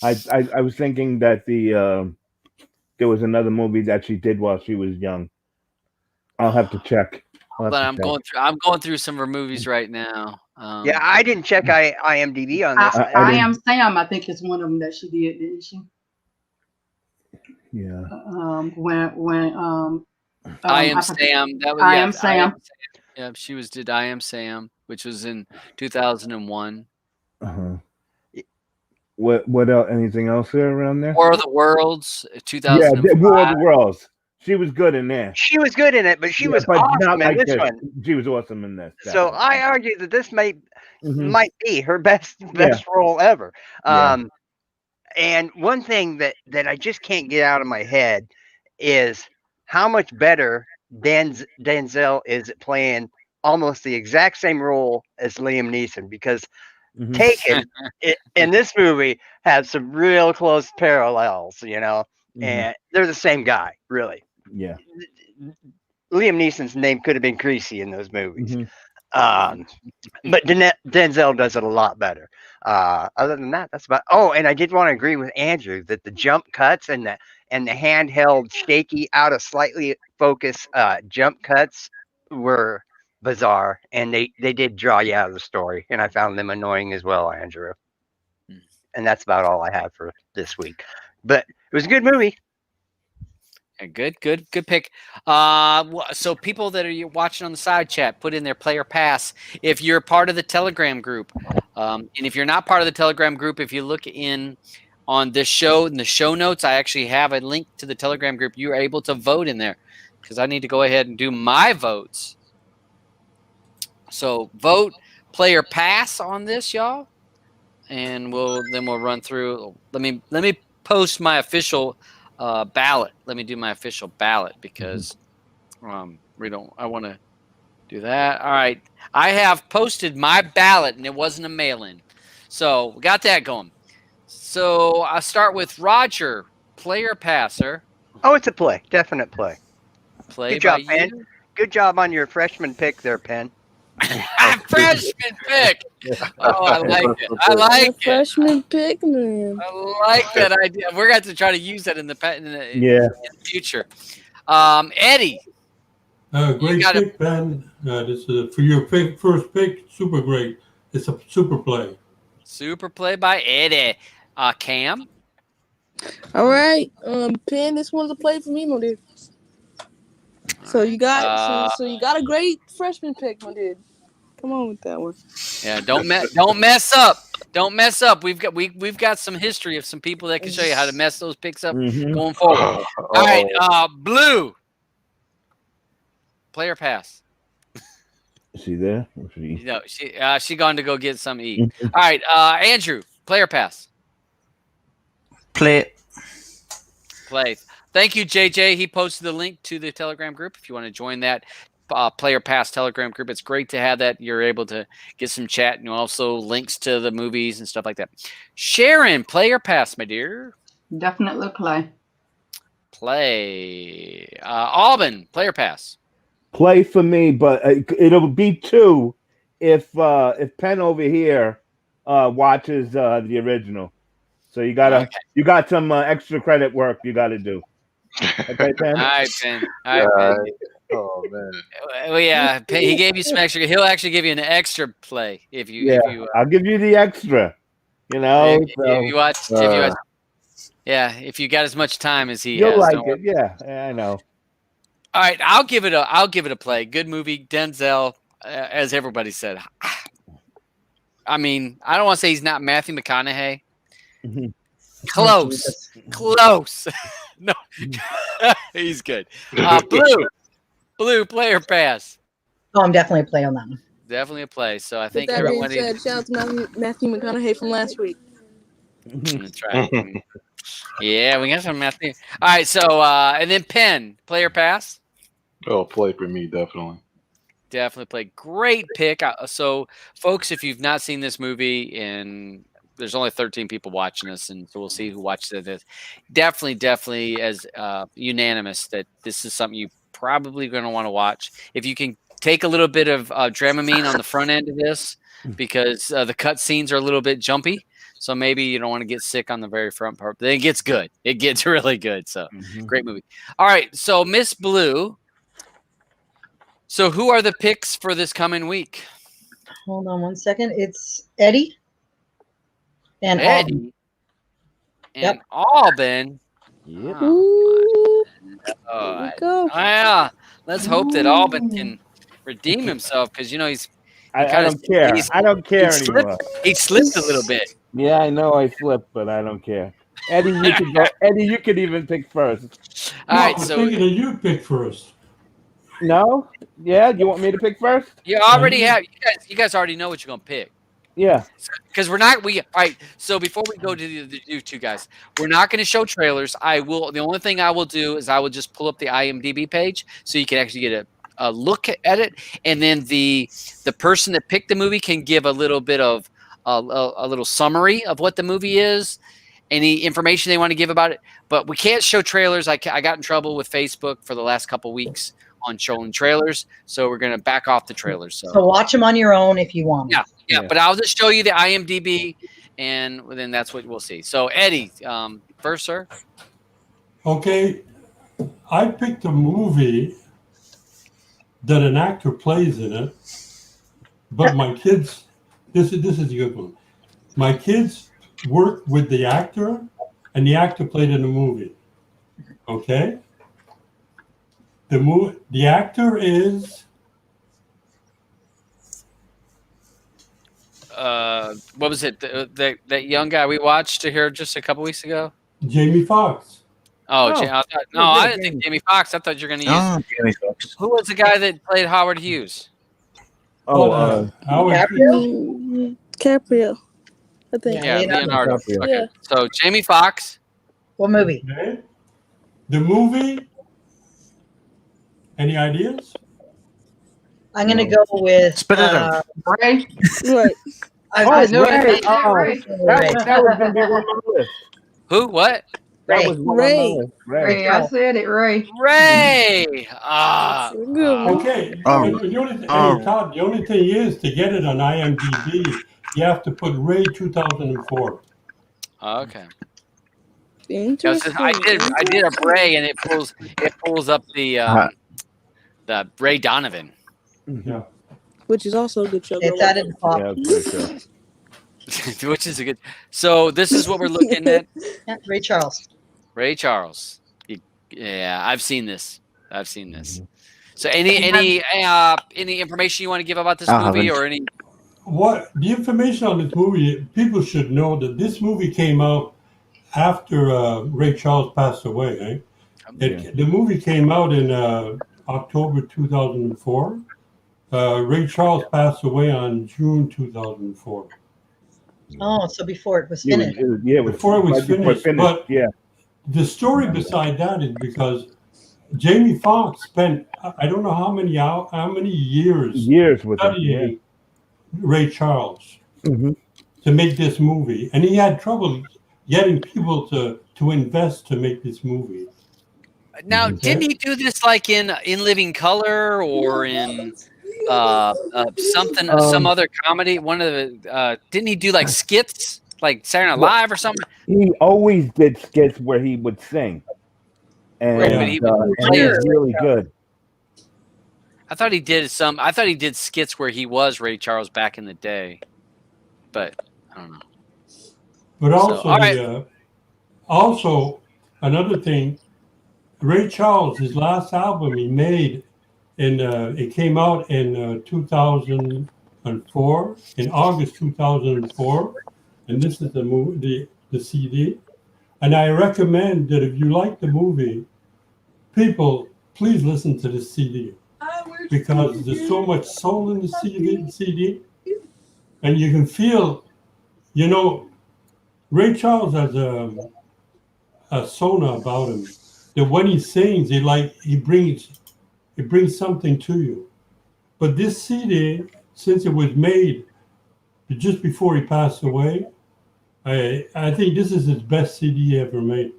I was thinking that there was another movie that she did while she was young. I'll have to check. I'm going through some of her movies right now. Yeah, I didn't check IMDb on this. I Am Sam, I think is one of them that she did, didn't she? Yeah. When I Am Sam. That was I Am Sam. Yeah, she did I Am Sam, which was in 2001. What else? Anything else there around there? War of the Worlds, 2005. Yeah, War of the Worlds. She was good in there. She was good in it, but she was awesome in this one. She was awesome in this. So I argue that this might be her best role ever. And one thing that I just can't get out of my head is how much better Denzel is at playing almost the exact same role as Liam Neeson, because Taken in this movie has some real close parallels, and they're the same guy, really. Yeah. Liam Neeson's name could have been Greasy in those movies. Mhm. But Denzel does it a lot better. Other than that, that's about. Oh, and I did want to agree with Andrew that the jump cuts and the handheld shaky out of slightly focus jump cuts were bizarre, and they did draw you out of the story, and I found them annoying as well, Andrew. And that's about all I have for this week. But it was a good movie. Good pick. So people that are watching on the side chat, put in their player pass. If you're part of the Telegram group, and if you're not part of the Telegram group, if you look in on this show in the show notes, I actually have a link to the Telegram group. You're able to vote in there because I need to go ahead and do my votes. So vote player pass on this, y'all, and we'll run through. Let me post my official ballot. Let me do my official ballot because I want to do that. All right. I have posted my ballot and it wasn't a mail-in. So we got that going. So I'll start with Roger, player passer. Oh, it's a play. Definite play. Play Good job, by Penn. you. Good job on your freshman pick there, Penn. Freshman pick. Oh, I like it. I like it. Freshman pick, man. I like that idea. We're going to have to try to use that in the future. Eddie. Great pick, Ben. This is for your first pick. Super great. It's a super play. Super play by Eddie. Cam. All right. Penn, this one's a play for me, my dude. So you got so you got a great freshman pick, my dude. Come on with that one. Yeah, don't mess up. Don't mess up. We've got some history of some people that can show you how to mess those picks up going forward. All right, Blue. Player pass. Is she there? No, she gone to go get something to eat. All right, Andrew. Player pass. Play. Thank you, JJ. He posted the link to the Telegram group. If you want to join that player pass Telegram group, it's great to have that. You're able to get some chat and also links to the movies and stuff like that. Sharon, player pass, my dear. Definitely play. Play. Alban, player pass. Play for me, but it'll be 2 if Penn over here watches the original. So you got some extra credit work you got to do. Okay, Penn. All right, Penn. All right, Penn. Oh man. Well, yeah, he gave you some extra. He'll actually give you an extra play if you. Yeah, if you, I'll give you the extra. You know, if you watch, if you got as much time as he you'll has. like it. Yeah, I know. All right, I'll give it a play. Good movie, Denzel, as everybody said. I mean, I don't want to say he's not Matthew McConaughey. Close. No, he's good. Blue player pass. Oh, I'm definitely a play on that one. Definitely a play. So I think With that being everybody. said, shout out to Matthew McConaughey from last week. That's right. Yeah, we got some Matthew. All right, so and then Penn, player pass. Oh, play for me, definitely. Definitely play. Great pick. So, folks, if you've not seen this movie, and there's only 13 people watching this, and so we'll see who watches it. Definitely as unanimous that this is something you probably going to want to watch. If you can take a little bit of Dramamine on the front end of this, because the cut scenes are a little bit jumpy. So maybe you don't want to get sick on the very front part, but it gets good. It gets really good. So great movie. All right. So Miss Blue. So who are the picks for this coming week? Hold on one second. It's Eddie and Alban. And Alban. Yep. Yeah. Let's hope that Alban can redeem himself because he's. I don't care. I don't care anymore. He slipped a little bit. Yeah, I know I slipped, but I don't care. Eddie, you can go. Eddie, you can even pick first. All right, I was so thinking that you pick first. No? Yeah, you want me to pick first? You already have. You guys already know what you're gonna pick. Yeah. Because all right. So before we go to the two guys, we're not going to show trailers. The only thing I will do is I will just pull up the IMDb page so you can actually get a look at it, and then the person that picked the movie can give a little bit of a little summary of what the movie is, any information they want to give about it. But we can't show trailers. I got in trouble with Facebook for the last couple weeks on showing trailers, so we're going to back off the trailers. So watch them on your own if you want. Yeah. But I'll just show you the IMDb, and then that's what we'll see. So Eddie, first, sir. Okay, I picked a movie that an actor plays in it, but my kids, this is a good one. My kids worked with the actor, and the actor played in the movie. Okay, the actor is what was it? That young guy we watched here just a couple weeks ago. Jamie Foxx. I didn't think Jamie Foxx. I thought you were going to use. Jamie Foxx. Who was the guy that played Howard Hughes? Howard. DiCaprio. I think. Yeah, Leonardo. DiCaprio. Okay. Yeah. So Jamie Foxx. What movie? Okay. The movie. Any ideas? I'm going to go with Spit it out. Ray. Right. I knew Ray. it. Oh, Ray. that was going to be on my list. Who? What? That was one Ray. on my list. Ray. Ray, I said it, Ray. Ray. Okay. Todd, the only thing is to get it on IMDb, you have to put Ray 2004. Okay. Interesting. I did a Ray, and it pulls up the Ray Donovan. Yeah. Which is also a good show. It's added to pop. Yeah, that's good. Which is a good. So this is what we're looking at. Yeah, Ray Charles. Ray Charles. Yeah, I've seen this. So any information you want to give about this movie or any? What the information on this movie? People should know that this movie came out after Ray Charles passed away. The movie came out in October 2004. Ray Charles passed away on June 2004. Oh, so before it was finished. Before it was finished. But yeah. The story beside that is because Jamie Foxx spent I don't know how many years with studying Ray Charles to make this movie, and he had trouble getting people to invest to make this movie. Now, didn't he do this like in Living Color or in something, some other comedy? One of the didn't he do like skits, like Saturday Night Live or something? He always did skits where he would sing, and, Right, he was really good. I thought he did skits where he was Ray Charles back in the day, but I don't know. But also, So, also another thing, Ray Charles, his last album he made, it came out in 2004, in August 2004, and this is the CD. And I recommend that if you like the movie, people please listen to this CD because there's so much soul in the CD, and you can feel, Ray Charles has a sona about him that when he sings, he brings something to you. But this CD, since it was made just before he passed away, I think this is his best CD ever made.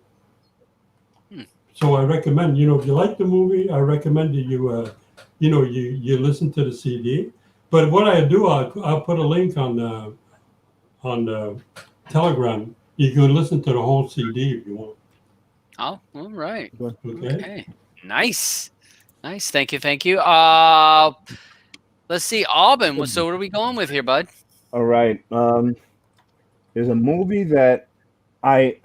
So I recommend, if you like the movie, I recommend that you listen to the CD. But what I do, I'll put a link on the Telegram. You can listen to the whole CD if you want. Oh, all right. Okay. Nice. Thank you. Let's see, Alban. So what are we going with here, bud? All right. There's a movie that I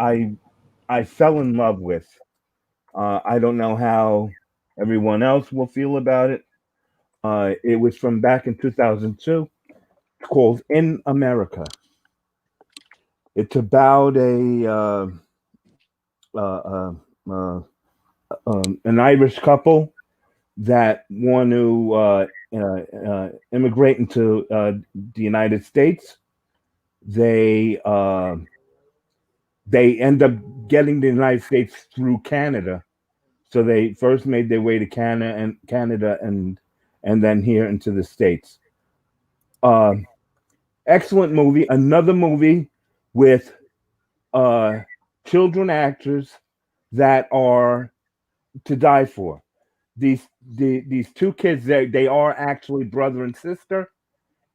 fell in love with. I don't know how everyone else will feel about it. It was from back in 2002. It's called In America. It's about an Irish couple that want to immigrate into the United States. They end up getting the United States through Canada. So they first made their way to Canada and then here into the States. Excellent movie. Another movie with children actors that are to die for. These two kids, they are actually brother and sister,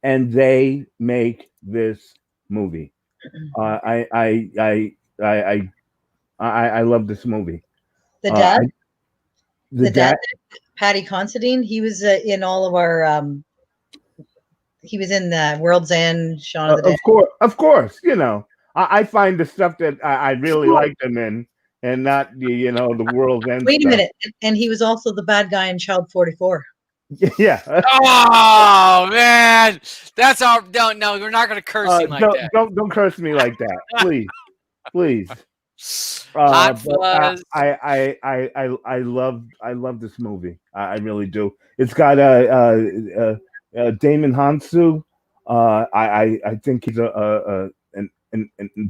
and they make this movie. I love this movie. The dad, the dad, Patty Considine, he was in all of our. He was in the World's End, Shaun of the Dead. Of course. You know, I find the stuff that I really like them in, and not the the World's End. Wait a stuff. minute, and he was also the bad guy in Child 44. Yeah. Oh man, that's our no. We're not going to curse him like that. Don't curse me like that, please, please. Hot but Fuzz. I love this movie. I really do. It's got Damon Hansu. I think he's a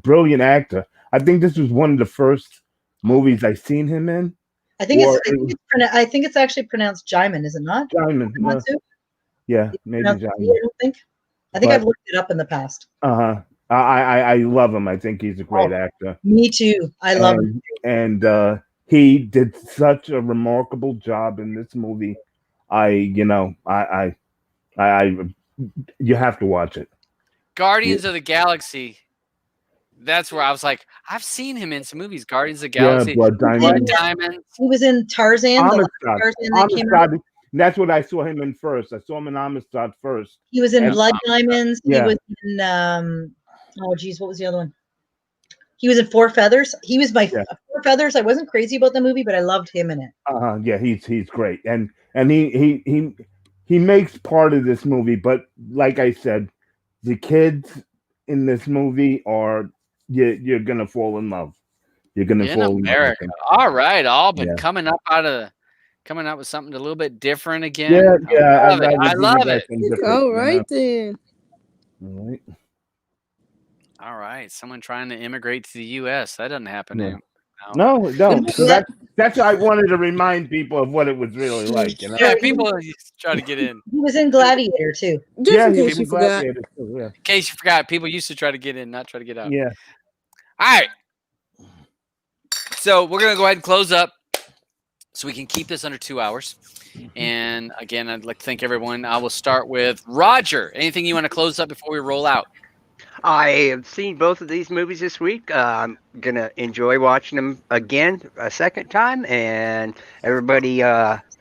brilliant actor. I think this was one of the first movies I seen him in. I think it's actually pronounced Jaimin, is it not? Jaimin. Yeah, maybe Jaimin. I don't think. I've looked it up in the past. I love him. I think he's a great actor. Me too. I love him. And he did such a remarkable job in this movie. You have to watch it. Guardians of the Galaxy. That's where I was like, I've seen him in some movies. Guardians of the Galaxy. Yeah, Blood Diamond. He was in Tarzan. Amistad. That's what I saw him in first. I saw him in Amistad first. He was in Blood Diamonds. Yeah. He was in what was the other one? He was in Four Feathers. He was my Four Feathers. I wasn't crazy about the movie, but I loved him in it. Yeah, he's great. And he makes part of this movie, but like I said, the kids in this movie are you're gonna fall in love. You're gonna fall in America. love. All right, Auburn coming up with something a little bit different again. Yeah, I love it. All right then. All right. All right. Someone trying to immigrate to the U.S. That doesn't happen. Yeah. No. So that's why I wanted to remind people of what it was really like. Yeah, people try to get in. He was in Gladiator too. Yeah, in case you forgot. In case you forgot, people used to try to get in, not try to get out. Yeah. All right. So we're gonna go ahead and close up, so we can keep this under 2 hours. And again, I'd like to thank everyone. I will start with Roger. Anything you want to close up before we roll out? I have seen both of these movies this week. I'm going to enjoy watching them again a second time. And everybody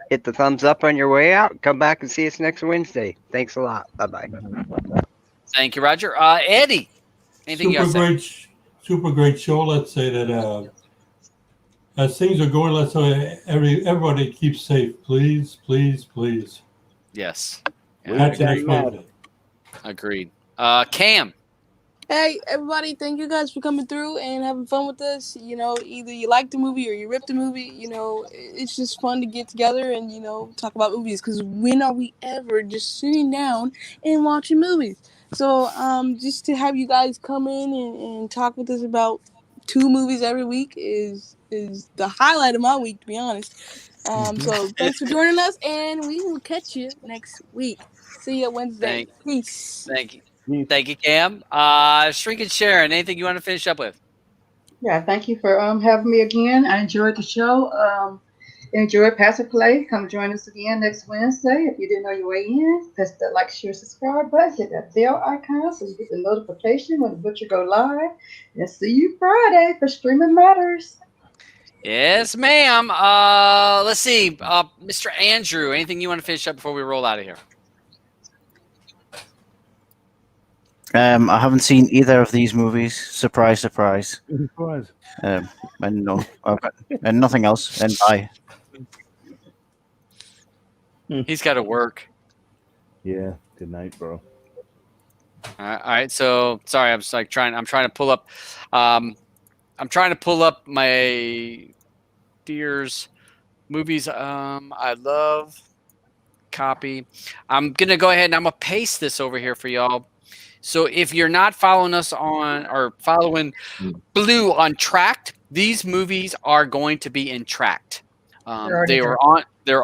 hit the thumbs up on your way out. Come back and see us next Wednesday. Thanks a lot. Bye-bye. Thank you, Roger. Eddie, anything Super great show. Let's say that as things are going, let's say everybody keep safe. Please, please, please. Yes. Agreed. Cam. Hey, everybody, thank you guys for coming through and having fun with us. You know, either you like the movie or you ripped the movie. You know, it's just fun to get together and, talk about movies. Because when are we ever just sitting down and watching movies? So just to have you guys come in and talk with us about 2 movies every week is the highlight of my week, to be honest. So thanks for joining us, and we will catch you next week. See you Wednesday. Peace. Thank you. Thank you, Cam. Shrink and Sharon, anything you want to finish up with? Yeah, thank you for having me again. I enjoyed the show. Enjoyed Pastor Play. Come join us again next Wednesday. If you didn't know your way in, press the like, share, subscribe button. Hit that bell icon so you get the notification when the Butcher go live. And see you Friday for Streaming Matters. Yes, ma'am. Let's see. Mr. Andrew, anything you want to finish up before we roll out of here? I haven't seen either of these movies. Surprise, surprise. Surprise. And nothing else. And bye. He's got to work. Yeah. Good night, bro. All right. So sorry, I'm trying to pull up. I'm trying to pull up my dear's movies. I love copy. I'm gonna go ahead and I'm gonna paste this over here for y'all. So if you're not following us on or following Blue on Trakt, these movies are going to be in Trakt. They're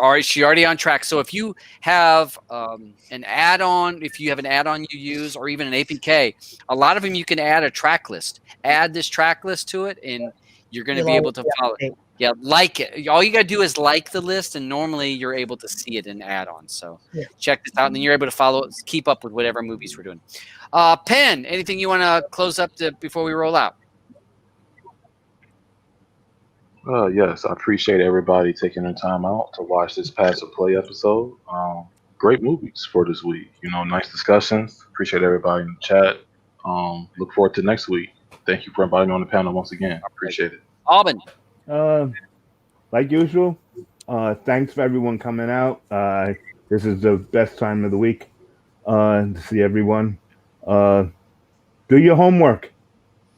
already on Trakt. So if you have an add-on, if you have an add-on you use, or even an APK, a lot of them you can add a track list. Add this track list to it, and you're going to You'll be able always to be up follow. to date. Yeah, like it. All you got to do is like the list, and normally you're able to see it in add-ons. So Yeah. check this out, and then you're able to follow, keep up with whatever movies we're doing. Penn, anything you want to close up to before we roll out? Yes, I appreciate everybody taking their time out to watch this Pass or Play episode. Great movies for this week. Nice discussions. Appreciate everybody in the chat. Look forward to next week. Thank you for inviting me on the panel once again. Appreciate it. Alban. Like usual, thanks for everyone coming out. This is the best time of the week to see everyone. Do your homework,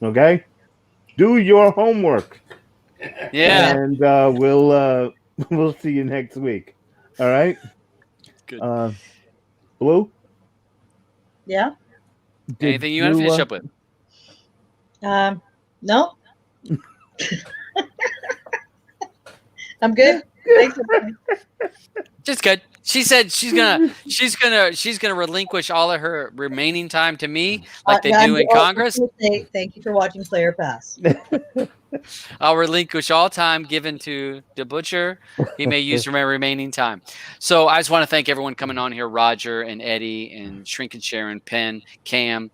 okay? Do your homework. Yeah. And we'll see you next week. All right. Good. Blue. Yeah. Anything you want to finish up with? No. I'm good. Thanks. Just good. She said she's gonna relinquish all of her remaining time to me, like they do in Congress. Say thank you for watching Player Pass. I'll relinquish all time given to the butcher. He may use my remaining time. So I just want to thank everyone coming on here, Roger and Eddie and Shrink and Sharon, Penn, Cam.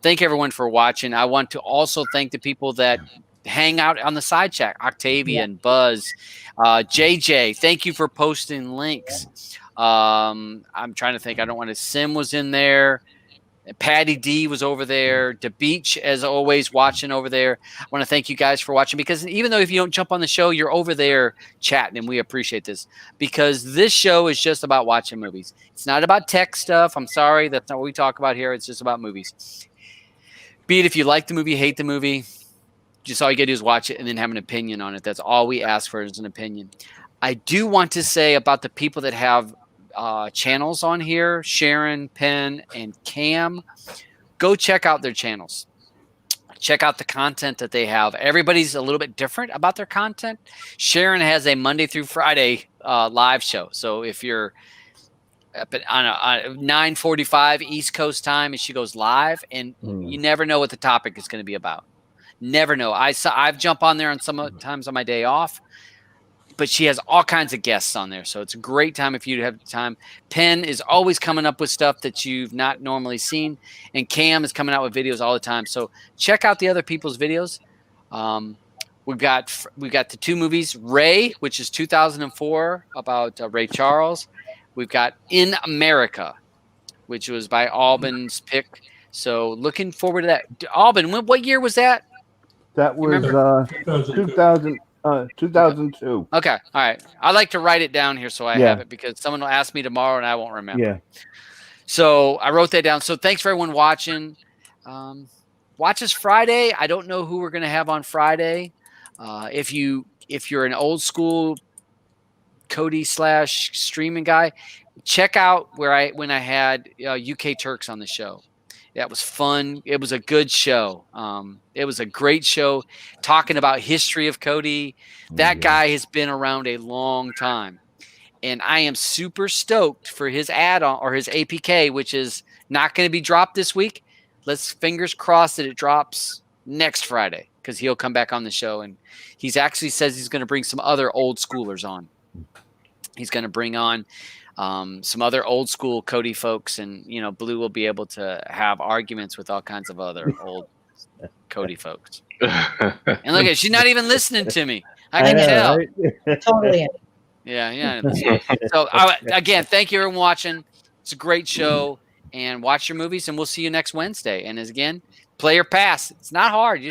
Thank everyone for watching. I want to also thank the people that hang out on the side chat, Octavian, Buzz, JJ. Thank you for posting links. I'm trying to think. I don't want to. Sim was in there. Patty D was over there. The Beach, as always, watching over there. I want to thank you guys for watching, because even though if you don't jump on the show, you're over there chatting, and we appreciate this, because this show is just about watching movies. It's not about tech stuff. I'm sorry. That's not what we talk about here. It's just about movies. Be it if you like the movie, hate the movie, just all you got to do is watch it and then have an opinion on it. That's all we ask for, is an opinion. I do want to say about the people that have channels on here, Sharon, Penn, and Cam, go check out their channels. Check out the content that they have. Everybody's a little bit different about their content. Sharon has a Monday through Friday live show. So if you're up on a 9:45 East Coast time, and she goes live, and you never know what the topic is going to be about. Never know. I've jumped on there on sometimes on my day off, but she has all kinds of guests on there. So it's a great time if you have time. Penn is always coming up with stuff that you've not normally seen, and Cam is coming out with videos all the time. So check out the other people's videos. We've got the two movies, Ray, which is 2004 about Ray Charles. We've got In America, which was by Alban's pick. So looking forward to that. Alban, what year was that? That was 2002. Okay. All right. I like to write it down here so I have it, because someone will ask me tomorrow and I won't remember. Yeah. So I wrote that down. So thanks for everyone watching. Watch us Friday. I don't know who we're going to have on Friday. If you're an old school Cody / streaming guy, check out when I had UK Turks on the show. That was fun. It was a good show. It was a great show talking about history of Cody. That guy has been around a long time. And I am super stoked for his add-on or his APK, which is not going to be dropped this week. Let's fingers crossed that it drops next Friday, because he'll come back on the show. And he's actually says he's going to bring some other old schoolers on. He's going to bring on some other old school Cody folks, and Blue will be able to have arguments with all kinds of other old Cody folks. And look at, she's not even listening to me. I can tell. Right? Totally. Yeah. So again, thank you for watching. It's a great show, and watch your movies, and we'll see you next Wednesday. And again, Player Pass. It's not hard. You